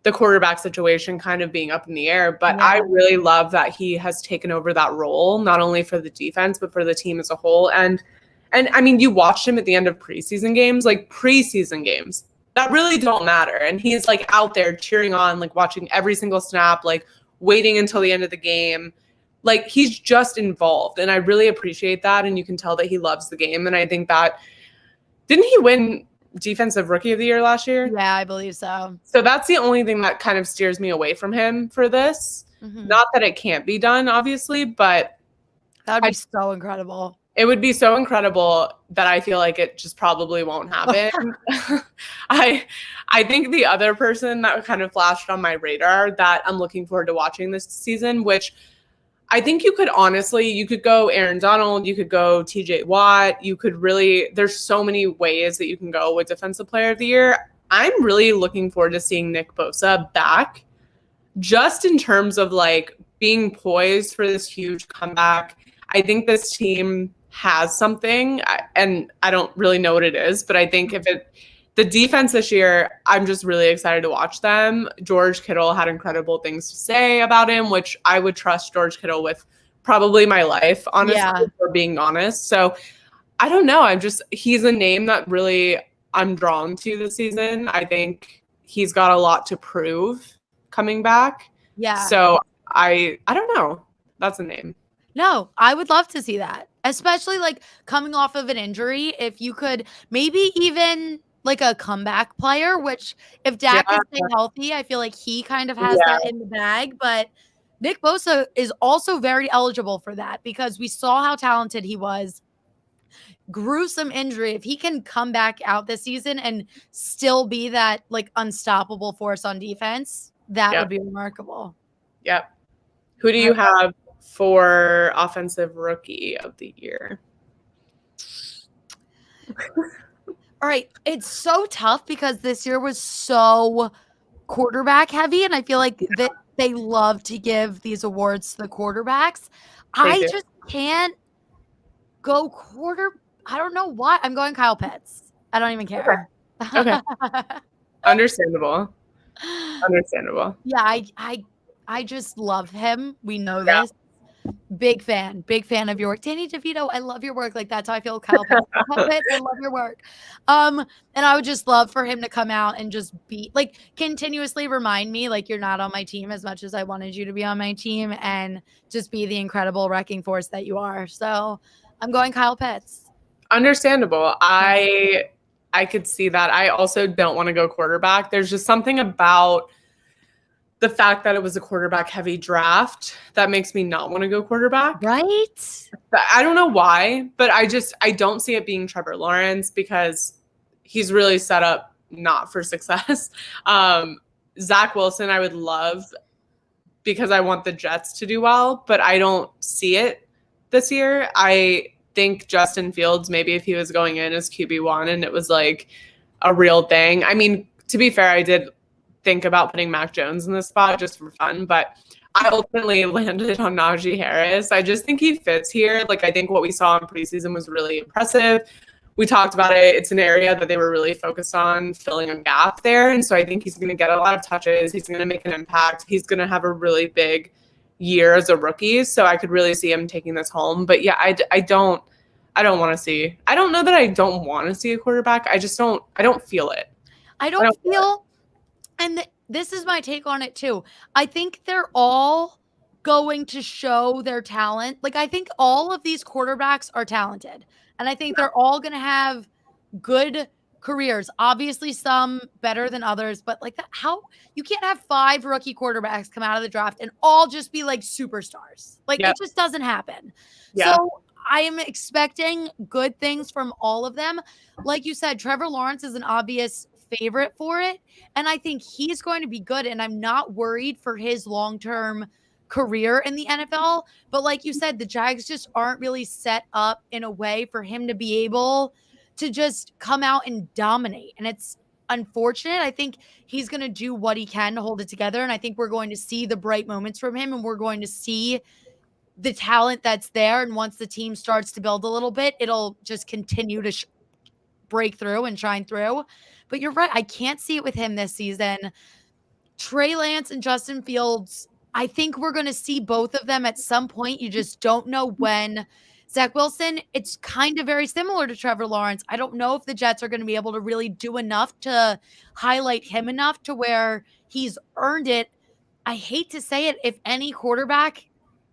the quarterback situation kind of being up in the air. But I really love that he has taken over that role, not only for the defense, but for the team as a whole. And I mean, you watched him at the end of preseason games that really don't matter. And he's like out there cheering on, like watching every single snap, like waiting until the end of the game. Like, he's just involved. And I really appreciate that. And you can tell that he loves the game. And I think that, didn't he win Defensive Rookie of the Year last year? Yeah, I believe so. So that's the only thing that kind of steers me away from him for this. Not that it can't be done, obviously, but that would be so incredible. It would be so incredible that I feel like it just probably won't happen. I think the other person that kind of flashed on my radar that I'm looking forward to watching this season, which I think you could go Aaron Donald, you could go TJ Watt, there's so many ways that you can go with Defensive Player of the Year. I'm really looking forward to seeing Nick Bosa back, just in terms of like being poised for this huge comeback. I think this team has something, and I don't really know what it is, but I think the defense this year, I'm just really excited to watch them. George Kittle had incredible things to say about him, which I would trust George Kittle with probably my life, honestly, Yeah. for being honest. So I don't know. He's a name that really I'm drawn to this season. I think he's got a lot to prove coming back. Yeah. So I don't know. That's a name. No, I would love to see that, especially like coming off of an injury. If you could maybe even like a comeback player, which if Dak Yeah. is staying healthy, I feel like he kind of has Yeah. that in the bag. But Nick Bosa is also very eligible for that because we saw how talented he was. Gruesome injury. If he can come back out this season and still be that like unstoppable force on defense, that Yep. would be remarkable. Yep. Who do you have for offensive rookie of the year? All right. It's so tough because this year was so quarterback heavy. And I feel like that they love to give these awards to the quarterbacks. I just can't go I don't know why. I'm going Kyle Pitts. I don't even care. Okay. Understandable. Yeah, I just love him. We know this. Big fan of your work. Danny DeVito, I love your work. Like that's how I feel. Kyle Pitts. I love your work. And I would just love for him to come out and just be like continuously remind me like you're not on my team as much as I wanted you to be on my team and just be the incredible wrecking force that you are. So I'm going Kyle Pitts. Understandable. I could see that. I also don't want to go quarterback. There's just something about the fact that it was a quarterback heavy draft that makes me not want to go quarterback. Right? I don't know why, but I don't see it being Trevor Lawrence because he's really set up not for success. Zach Wilson, I would love because I want the Jets to do well, but I don't see it this year. I think Justin Fields, maybe if he was going in as QB1 and it was like a real thing. I mean, to be fair, I did think about putting Mac Jones in this spot just for fun, but I ultimately landed on Najee Harris. I just think he fits here. Like, I think what we saw in preseason was really impressive. We talked about it. It's an area that they were really focused on filling a gap there. And so I think he's going to get a lot of touches. He's going to make an impact. He's going to have a really big year as a rookie. So I could really see him taking this home. But yeah, I don't want to see. I don't know that I don't want to see a quarterback. I don't feel it. I don't feel and this is my take on it too. I think they're all going to show their talent. Like I think all of these quarterbacks are talented. And I think they're all going to have good careers. Obviously some better than others, but like that, how you can't have 5 rookie quarterbacks come out of the draft and all just be like superstars. Like it just doesn't happen. Yeah. So I am expecting good things from all of them. Like you said, Trevor Lawrence is an obvious favorite for it. And I think he's going to be good. And I'm not worried for his long-term career in the NFL. But like you said, the Jags just aren't really set up in a way for him to be able to just come out and dominate. And it's unfortunate. I think he's going to do what he can to hold it together. And I think we're going to see the bright moments from him and we're going to see the talent that's there. And once the team starts to build a little bit, it'll just continue to break through and shine through. But you're right. I can't see it with him this season. Trey Lance and Justin Fields, I think we're going to see both of them at some point. You just don't know when. Zach Wilson, it's kind of very similar to Trevor Lawrence. I don't know if the Jets are going to be able to really do enough to highlight him enough to where he's earned it. I hate to say it. If any quarterback,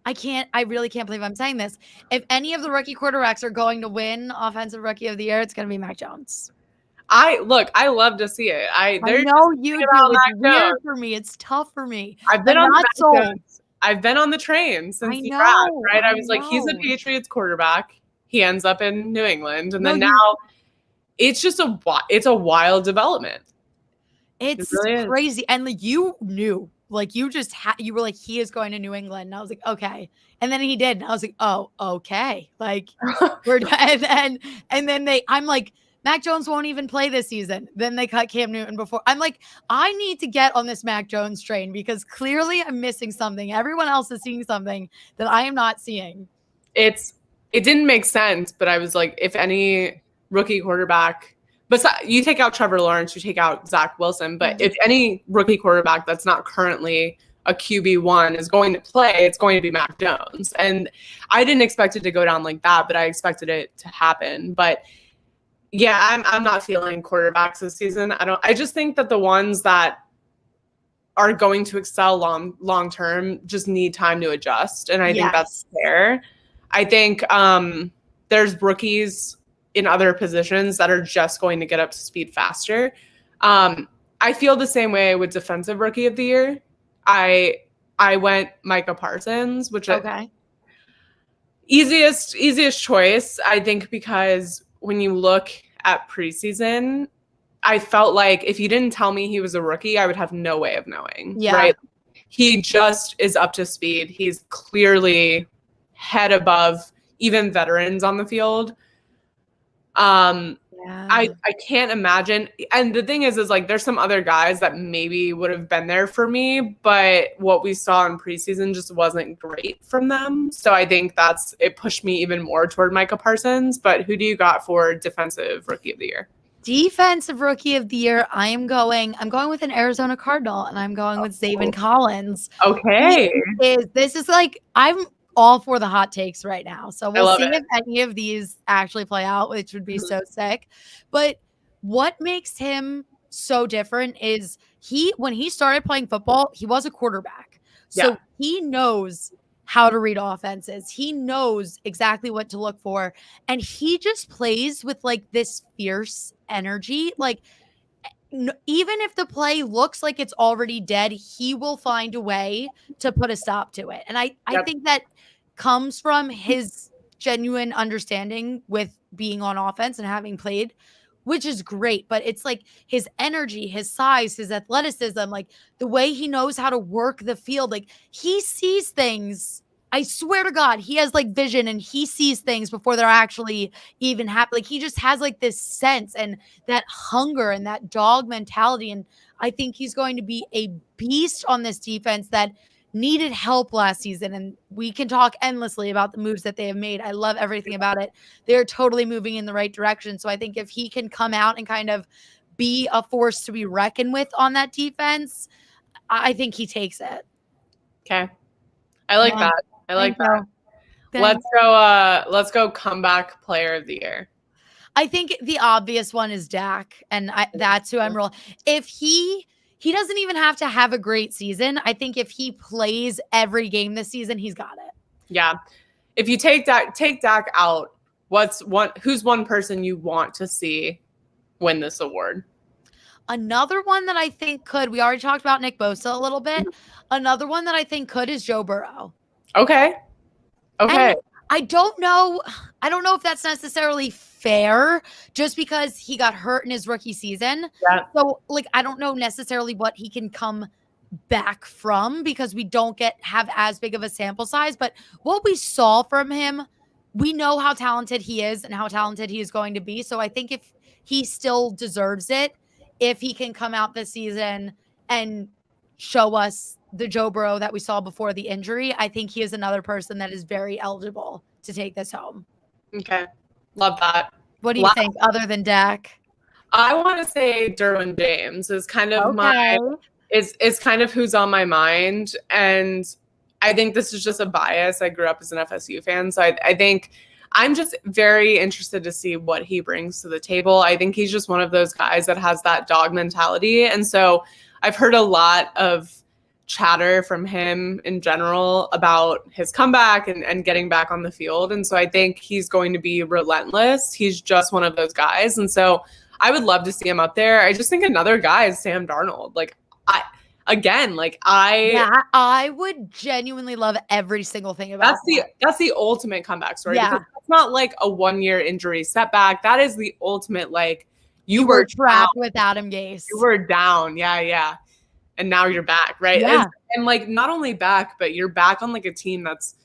I really can't believe I'm saying this. If any of the rookie quarterbacks are going to win Offensive Rookie of the Year, it's going to be Mac Jones. I love to see it. I know you do. It's weird for me. It's tough for me. I've been on the train since the draft, right? I was like, he's a Patriots quarterback. He ends up in New England. And then now it's just it's a wild development. It's really crazy. And like you knew, like you just you were like, he is going to New England. And I was like, okay. And then he did. And I was like, oh, okay. Like we're and then I'm like, Mac Jones won't even play this season. Then they cut Cam Newton before. I'm like, I need to get on this Mac Jones train because clearly I'm missing something. Everyone else is seeing something that I am not seeing. It didn't make sense, but I was like, if any rookie quarterback, but you take out Trevor Lawrence, you take out Zach Wilson, but if any rookie quarterback that's not currently a QB1 is going to play, it's going to be Mac Jones. And I didn't expect it to go down like that, but I expected it to happen. But yeah, I'm not feeling quarterbacks this season. I just think that the ones that are going to excel long term just need time to adjust. And I think that's fair. I think there's rookies in other positions that are just going to get up to speed faster. I feel the same way with defensive rookie of the year. I went Micah Parsons, which easiest choice, I think, because when you look at preseason, I felt like if you didn't tell me he was a rookie, I would have no way of knowing. Yeah. Right? He just is up to speed. He's clearly head above even veterans on the field. I can't imagine. And the thing is like there's some other guys that maybe would have been there for me, but what we saw in preseason just wasn't great from them. So I think it pushed me even more toward Micah Parsons. But who do you got for defensive rookie of the year? Defensive rookie of the year, I'm going with an Arizona Cardinal, and I'm going with Zaven Collins. Okay. This is like, I'm all for the hot takes right now. So we'll see if any of these actually play out, which would be so sick. But what makes him so different is when he started playing football, he was a quarterback. So he knows how to read offenses. He knows exactly what to look for. And he just plays with like this fierce energy. Like, even if the play looks like it's already dead, he will find a way to put a stop to it. And I think that comes from his genuine understanding with being on offense and having played, which is great. But it's like his energy, his size, his athleticism, like the way he knows how to work the field. Like he sees things. I swear to God, he has like vision and he sees things before they're actually even happening. Like he just has like this sense and that hunger and that dog mentality. And I think he's going to be a beast on this defense that needed help last season. And we can talk endlessly about the moves that they have made. I love everything about it. They're totally moving in the right direction. So I think if he can come out and kind of be a force to be reckoned with on that defense, I think he takes it. Okay. I like that. I like that. Let's go comeback player of the year. I think the obvious one is Dak, and that's who I'm rolling. If he doesn't even have to have a great season. I think if he plays every game this season, he's got it. Yeah. If you take Dak out, who's one person you want to see win this award? Another one that I think we already talked about Nick Bosa a little bit. Another one that I think could is Joe Burrow. Okay. And I don't know if that's necessarily fair just because he got hurt in his rookie season. Yeah. So like, I don't know necessarily what he can come back from because we don't have as big of a sample size, but what we saw from him, we know how talented he is and how talented he is going to be. So I think if he still deserves it, if he can come out this season and show us the Joe Burrow that we saw before the injury, I think he is another person that is very eligible to take this home. Okay. Love that. What do you think other than Dak? I want to say Derwin James is kind of is kind of who's on my mind. And I think this is just a bias. I grew up as an FSU fan. So I think I'm just very interested to see what he brings to the table. I think he's just one of those guys that has that dog mentality. And so I've heard a lot of chatter from him in general about his comeback and getting back on the field. And so I think he's going to be relentless. He's just one of those guys. And so I would love to see him up there. I just think another guy is Sam Darnold. Like I would genuinely love every single thing about that's the ultimate comeback story. Yeah. Because it's not like a 1-year injury setback. That is the ultimate, like you were trapped with Adam Gase. You were down. Yeah. And now you're back, right? Yeah. And like not only back, but you're back on like a team that's,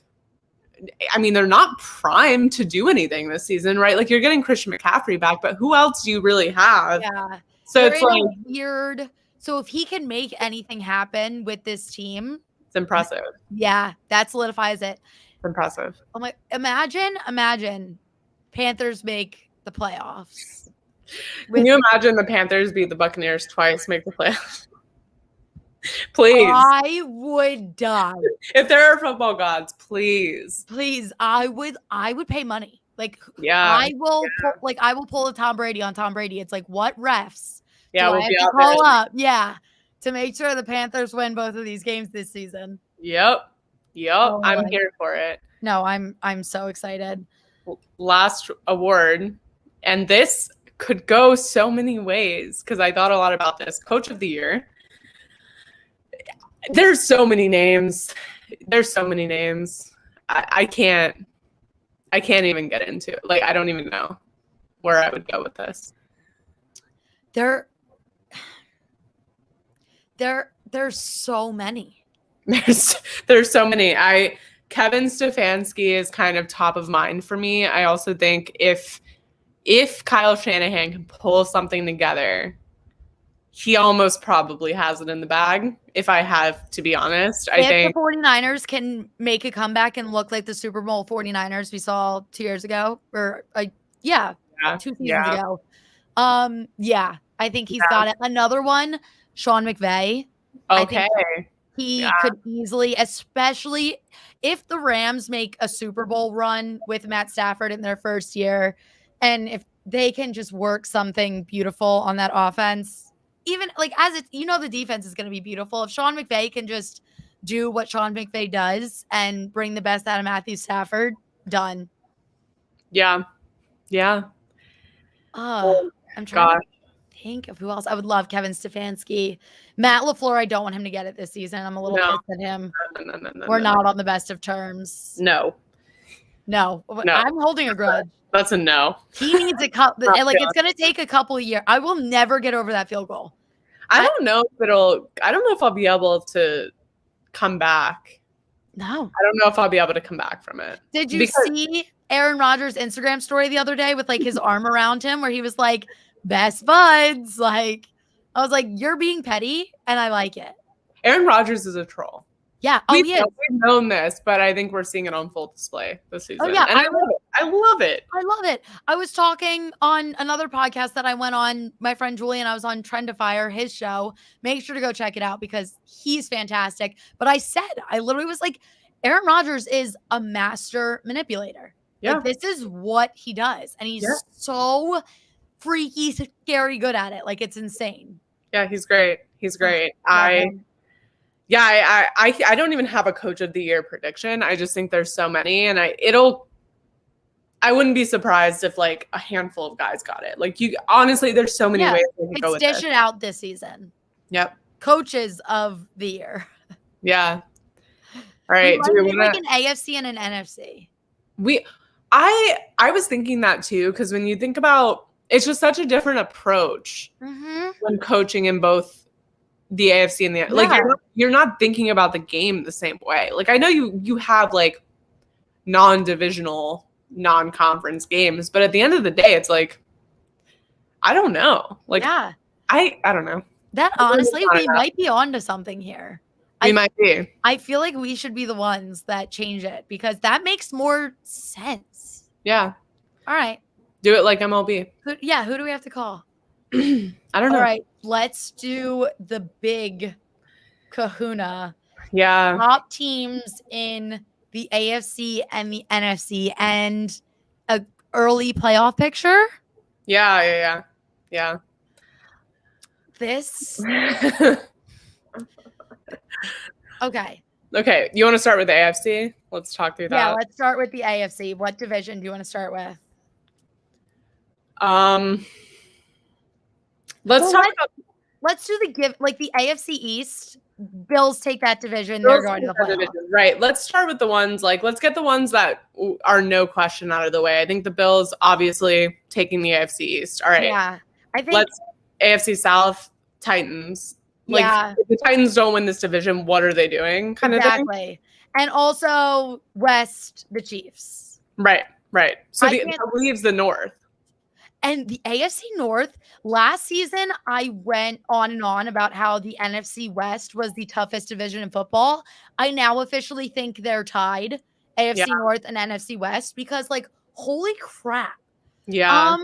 I mean, they're not primed to do anything this season, right? Like you're getting Christian McCaffrey back, but who else do you really have? Yeah. So they're it's like weird. So if he can make anything happen with this team, it's impressive. Yeah, that solidifies it. It's impressive. I'm like, imagine Panthers make the playoffs. Can you imagine the Panthers beat the Buccaneers twice, make the playoffs? Please. I would die. If there are football gods, please. Please, I would pay money. Like, Yeah. I will pull a Tom Brady on Tom Brady. It's like, what refs Yeah, do we'll I have be to out call there. up? Yeah, to make sure the Panthers win both of these games this season. Yep. Oh, I'm here for it. No, I'm so excited. Last award, and this could go so many ways because I thought a lot about this. Coach of the Year. There's so many names. I can't even get into it. Like, I don't even know where I would go with this. There's so many. There's so many. Kevin Stefanski is kind of top of mind for me. I also think if Kyle Shanahan can pull something together, he almost probably has it in the bag, if I have to be honest. I think the 49ers can make a comeback and look like the Super Bowl 49ers we saw 2 years ago, or 2 seasons ago. Yeah, I think he's got it. Another one, Sean McVay. Okay. He could easily, especially if the Rams make a Super Bowl run with Matt Stafford in their first year, and if they can just work something beautiful on that offense, even like the defense is going to be beautiful. If Sean McVay can just do what Sean McVay does and bring the best out of Matthew Stafford, done. Yeah. I'm trying to think of who else. I would love Kevin Stefanski. Matt LaFleur, I don't want him to get it this season. I'm a little pissed at him. No, We're not on the best of terms. No. I'm holding a grudge. That's a no. He needs a couple. It's going to take a couple of years. I will never get over that field goal. I don't know if I'll be able to come back. No. I don't know if I'll be able to come back from it. Did you see Aaron Rodgers' Instagram story the other day with like his arm around him where he was like, best buds? Like, I was like, you're being petty and I like it. Aaron Rodgers is a troll. Yeah. We've known this, but I think we're seeing it on full display this season. Oh, yeah. And I love it. I was talking on another podcast that I went on. My friend Julian, I was on Trendifier, his show. Make sure to go check it out because he's fantastic. But I literally was like, Aaron Rodgers is a master manipulator. Yeah. Like, this is what he does. And he's so freaky, scary good at it. Like, it's insane. Yeah, he's great. I don't even have a coach of the year prediction. I just think there's so many, and I wouldn't be surprised if like a handful of guys got it. Like, honestly, there's so many ways we can go with dish it out this season. Yep. Coaches of the year. Yeah. All right. Do we like an AFC and an NFC? I was thinking that too, because when you think about, it's just such a different approach when coaching in both the AFC and the like you're not thinking about the game the same way. Like, I know you have like non-divisional, non-conference games, but at the end of the day, it's like, I don't know. Like, I don't know. That honestly, we might be onto something here. We might be. I feel like we should be the ones that change it because that makes more sense. Yeah. All right. Do it like MLB. Who do we have to call? I don't know. All right, let's do the big kahuna. Yeah. Top teams in the AFC and the NFC and a early playoff picture. Yeah. This. Okay. You want to start with the AFC? Let's talk through that. Yeah, let's start with the AFC. What division do you want to start with? Let's do the AFC East. Bills take that division. They're going to the playoffs. Right. Let's start with the ones let's get the ones that are no question out of the way. I think the Bills obviously taking the AFC East. All right. Yeah. I think let's AFC South, Titans. Like, if the Titans don't win this division, what are they doing? Kind of thing. Exactly. And also West, the Chiefs. Right. So that leaves the North. And the AFC North, last season, I went on and on about how the NFC West was the toughest division in football. I now officially think they're tied, AFC North and NFC West, because, like, holy crap. Yeah.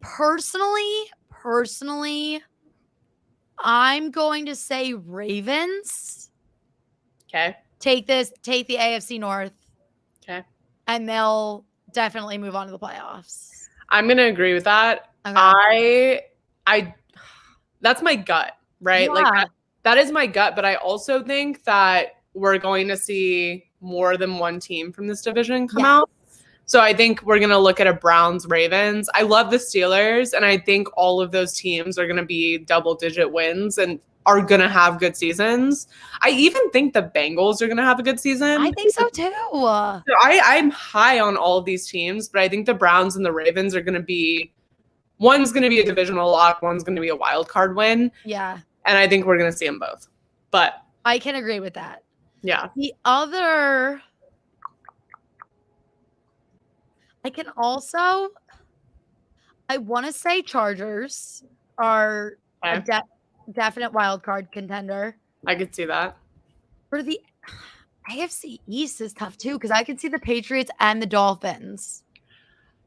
Personally, I'm going to say Ravens. Okay. Take the AFC North. Okay. And they'll definitely move on to the playoffs. I'm going to agree with that. Okay. I that's my gut, right? Yeah. Like that is my gut, but I also think that we're going to see more than one team from this division come out. So I think we're going to look at a Browns-Ravens. I love the Steelers, and I think all of those teams are going to be double-digit wins and are going to have good seasons. I even think the Bengals are going to have a good season. I think so too. So I'm high on all of these teams, but I think the Browns and the Ravens are going to be – one's going to be a divisional lock, one's going to be a wild card win. Yeah. And I think we're going to see them both. But I can agree with that. Yeah. The other – I can also – I want to say Chargers are a definite wild card contender. I could see that. For the AFC East is tough too, because I can see the Patriots and the Dolphins.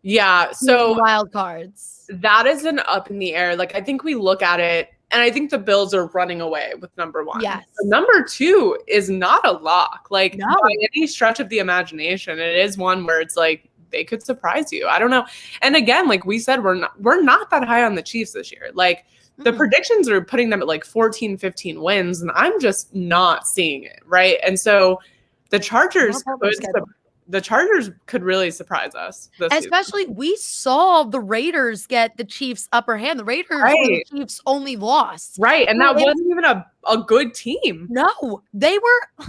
Yeah, so wild cards. That is an up in the air. Like, I think we look at it, and I think the Bills are running away with number one. Yes. Number two is not a lock. Like, no. By any stretch of the imagination, it is one where it's like they could surprise you. I don't know. And again, like we said, we're not that high on the Chiefs this year. Like, the predictions are putting them at like 14, 15 wins, and I'm just not seeing it, right? And so the Chargers could really surprise us. Especially, we saw the Raiders get the Chiefs' upper hand. The Raiders were the Chiefs' only loss. Right, and that wasn't even a good team. No, they were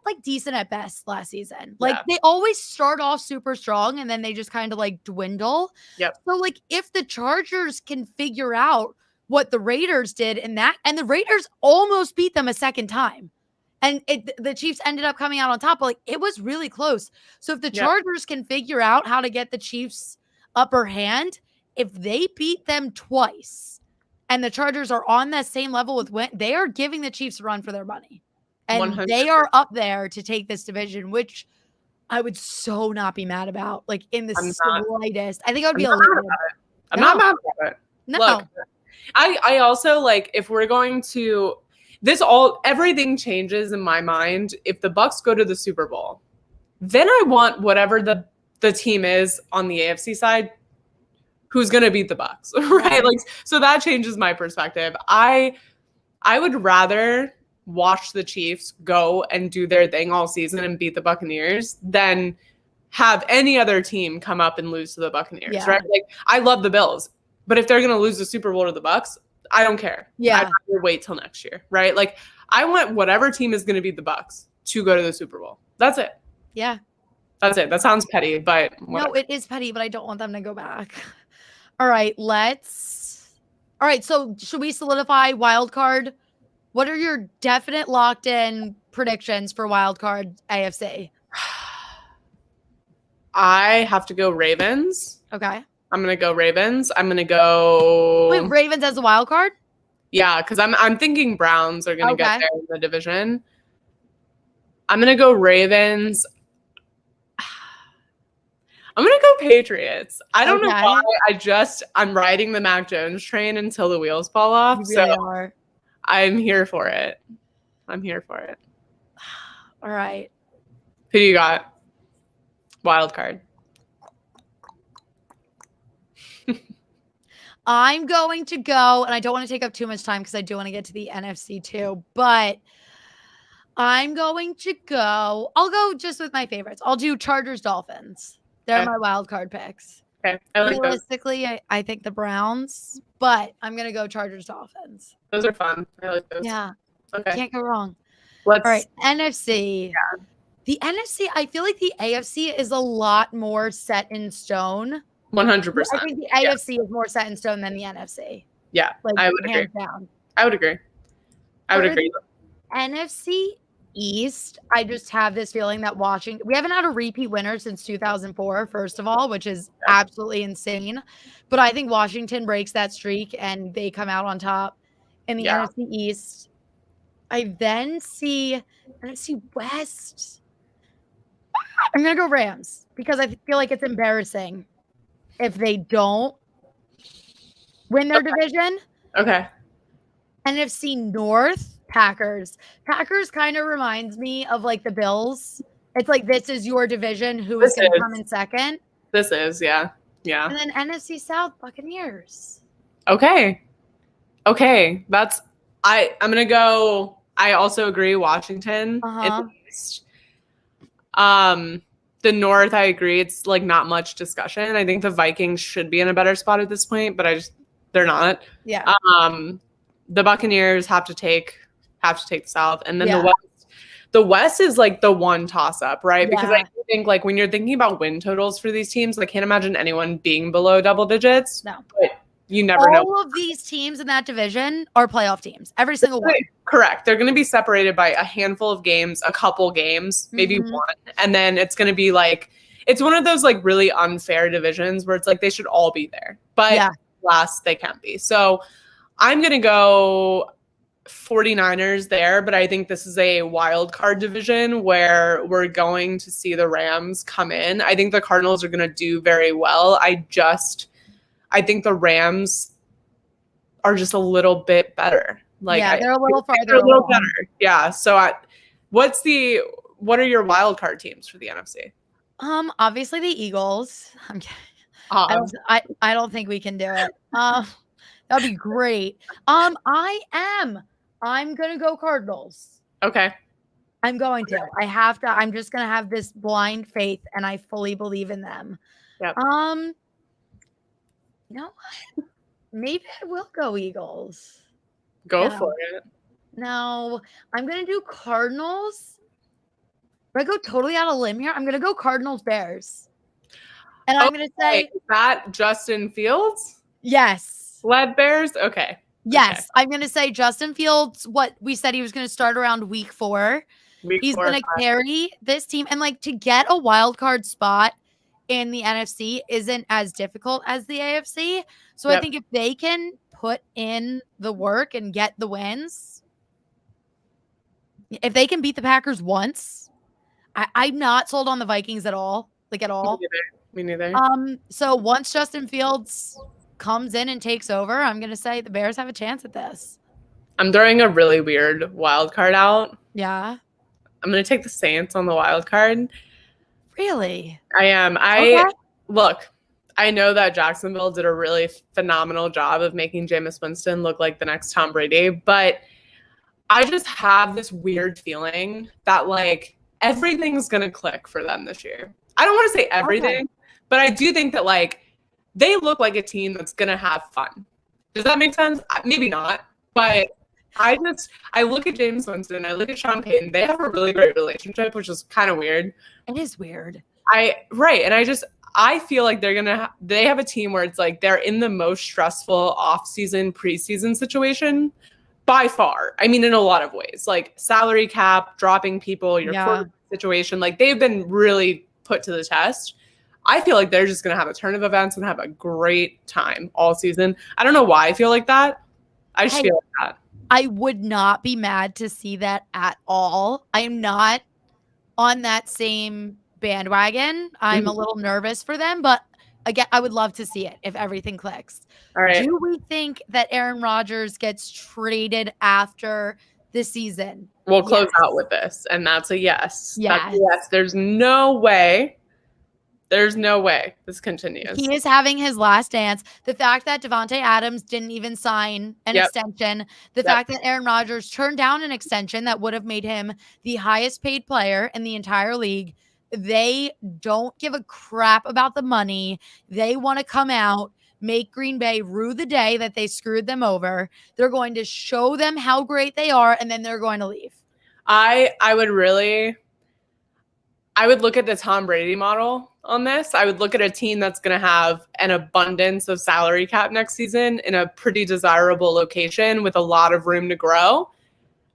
like decent at best last season. Like they always start off super strong, and then they just kind of like dwindle. Yep. So like if the Chargers can figure out what the Raiders did and the Raiders almost beat them a second time. And the Chiefs ended up coming out on top, but like it was really close. So if the Chargers can figure out how to get the Chiefs upper hand, if they beat them twice and the Chargers are on that same level with win, they are giving the Chiefs a run for their money. And 100%. They are up there to take this division, which I would so not be mad about. Like in the slightest. I think I would be a little I'm not mad about it. No. Look, I also like if we're going to everything changes in my mind if the Bucs go to the Super Bowl. Then I want whatever the team is on the AFC side who's going to beat the Bucs, right? Like so that changes my perspective. I would rather watch the Chiefs go and do their thing all season and beat the Buccaneers than have any other team come up and lose to the Buccaneers, right? Like I love the Bills, but if they're going to lose the Super Bowl to the Bucs, I don't care. Yeah. I'd rather wait till next year, right? Like I want whatever team is going to beat the Bucs to go to the Super Bowl. That's it. Yeah. That's it. That sounds petty, but whatever. No, it is petty, but I don't want them to go back. All right, so should we solidify wild card? What are your definite locked in predictions for wild card AFC? I have to go Ravens. Okay. I'm going to go Ravens. I'm going to go... Wait, Ravens as a wild card? Yeah, because I'm thinking Browns are going to get there in the division. I'm going to go Ravens. I'm going to go Patriots. I don't know why. I'm riding the Mac Jones train until the wheels fall off. You really are. I'm here for it. All right. Who do you got? Wild card. I'm going to go, and I don't want to take up too much time because I do want to get to the NFC too, but I'm going to go. I'll go just with my favorites. I'll do Chargers, Dolphins. They're my wild card picks. Okay. I like Realistically, I think the Browns, but I'm going to go Chargers, Dolphins. Those are fun. I like those. Yeah. Okay. Can't go wrong. All right. NFC. Yeah. The NFC, I feel like the AFC is a lot more set in stone. 100%. I think the AFC is more set in stone than the NFC. Yeah, like, I would agree. Down. I would agree. NFC East, I just have this feeling that we haven't had a repeat winner since 2004, first of all, which is absolutely insane. But I think Washington breaks that streak and they come out on top in the NFC East. I then see NFC West. I'm going to go Rams because I feel like it's embarrassing if they don't win their division. Okay. NFC North, Packers. Packers kind of reminds me of like the Bills. It's like this is your division. Who is going to come in second? This is, yeah. Yeah. And then NFC South, Buccaneers. Okay. That's I'm gonna go. I also agree, Washington. In the East. The North, I agree. It's like not much discussion. I think the Vikings should be in a better spot at this point, but they're not. Yeah. The Buccaneers have to take the South, and then the West. The West is like the one toss up, right? Because I think like when you're thinking about win totals for these teams, I can't imagine anyone being below double digits. No. But you never know. All of these teams in that division are playoff teams. Every single one. Correct. They're going to be separated by a handful of games, a couple games, maybe one. And then it's going to be like, it's one of those like really unfair divisions where it's like they should all be there. But last they can't be. So I'm going to go 49ers there, but I think this is a wild card division where we're going to see the Rams come in. I think the Cardinals are going to do very well. I think the Rams are just a little bit better. Like they're a little farther. They're a little better. Yeah. So what are your wild card teams for the NFC? Obviously the Eagles. I'm kidding. I don't think we can do it. That'd be great. I'm gonna go Cardinals. Okay. I'm going to. I have to. I'm just gonna have this blind faith, and I fully believe in them. Yep. You know what? Maybe I will go Eagles. Go for it. No, I'm gonna do Cardinals. If I go totally out of limb here, I'm gonna go Cardinals Bears. And I'm gonna say is that Justin Fields? Yes. Led Bears? Okay. Yes. Okay. I'm gonna say Justin Fields, what we said he was gonna start around week 4. He's gonna carry this team. And like to get a wild card spot in the NFC isn't as difficult as the AFC. So I think if they can put in the work and get the wins, if they can beat the Packers once, I'm not sold on the Vikings at all. Like at all. Me neither. So once Justin Fields comes in and takes over, I'm gonna say the Bears have a chance at this. I'm throwing a really weird wild card out. Yeah. I'm gonna take the Saints on the wild card. Really? I am. Look, I know that Jacksonville did a really phenomenal job of making Jameis Winston look like the next Tom Brady, but I just have this weird feeling that like everything's gonna click for them this year. I don't want to say everything, but I do think that like they look like a team that's gonna have fun. Does that make sense? Maybe not, but I look at Jameis Winston, I look at Sean Payton. They have a really great relationship, which is kind of weird. It is weird. And I feel like they have a team where it's like they're in the most stressful off-season, preseason situation by far. I mean, in a lot of ways, like salary cap, dropping people, your quarterback situation, like they've been really put to the test. I feel like they're just going to have a turn of events and have a great time all season. I don't know why I feel like that. I just feel like that. I would not be mad to see that at all. I am not on that same bandwagon. I'm a little nervous for them, but again, I would love to see it if everything clicks. All right. Do we think that Aaron Rodgers gets traded after the season? We'll close out with this, and that's a yes. Yes. Yes. There's no way this continues. He is having his last dance. The fact that Devontae Adams didn't even sign an extension, the fact that Aaron Rodgers turned down an extension that would have made him the highest paid player in the entire league. They don't give a crap about the money. They want to come out, make Green Bay rue the day that they screwed them over. They're going to show them how great they are, and then they're going to leave. I would look at the Tom Brady model on this. I would look at a team that's going to have an abundance of salary cap next season in a pretty desirable location with a lot of room to grow.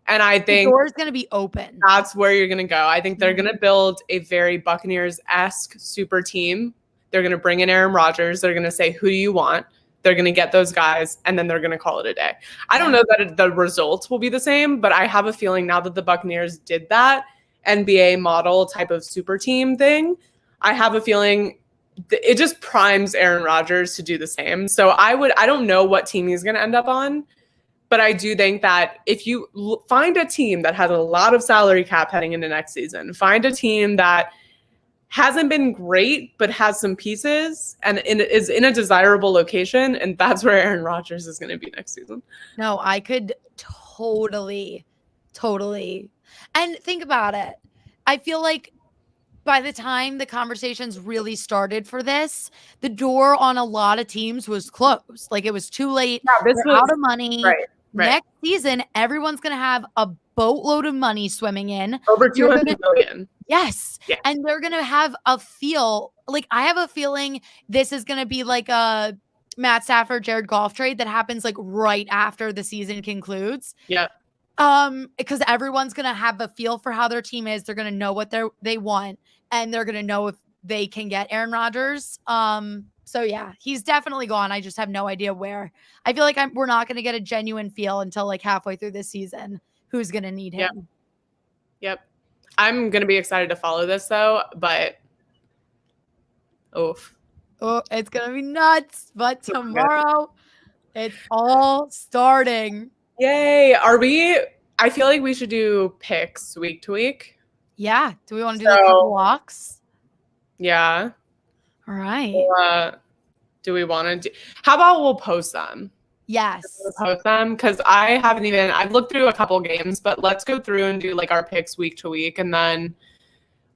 And I think the door is going to be open. That's where you're going to go. I think they're going to build a very Buccaneers-esque super team. They're going to bring in Aaron Rodgers. They're going to say, who do you want? They're going to get those guys, and then they're going to call it a day. I don't know that the results will be the same, but I have a feeling now that the Buccaneers did that NBA model type of super team thing, I have a feeling it just primes Aaron Rodgers to do the same. So I don't know what team he's going to end up on, But I do think that if you find a team that has a lot of salary cap heading into next season, find a team that hasn't been great but has some pieces and is in a desirable location, and that's where Aaron Rodgers is going to be next season. No, I could totally. And think about it. I feel like by the time the conversations really started for this, the door on a lot of teams was closed. Like it was too late. Yeah, They're out of money. Right. Next season, everyone's going to have a boatload of money swimming in. Over 200 million. Yes. Yeah. And they're going to have a feel. Like I have a feeling this is going to be like a Matt Stafford, Jared Goff trade that happens like right after the season concludes. Yeah. Because everyone's going to have a feel for how their team is. They're going to know what they want, and they're going to know if they can get Aaron Rodgers. So yeah, he's definitely gone. I just have no idea where. I feel like we're not going to get a genuine feel until like halfway through this season who's going to need him. Yep. I'm going to be excited to follow this though, but oof. Oh, it's going to be nuts. But tomorrow it's all starting. Yay. I feel like we should do picks week to week. Yeah. Do we want to do the blocks? Yeah. All right. Do we want to do? How about we'll post them? Yes. We'll post them because I've looked through a couple games, but let's go through and do like our picks week to week, and then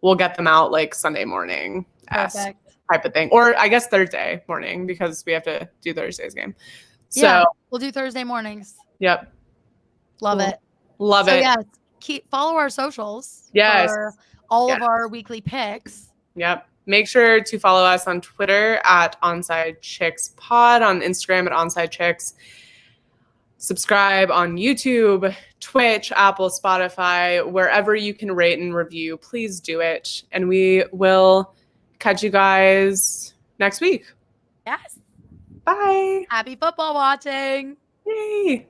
we'll get them out like Sunday morning. Perfect. Type of thing. Or I guess Thursday morning because we have to do Thursday's game. So yeah, we'll do Thursday mornings. Yep. Love it. Love it. Yes, follow our socials. Yes. For all of our weekly picks. Yep. Make sure to follow us on Twitter at Onside Chicks Pod, on Instagram at Onside Chicks. Subscribe on YouTube, Twitch, Apple, Spotify, wherever you can rate and review. Please do it. And we will catch you guys next week. Yes. Bye. Happy football watching. Yay.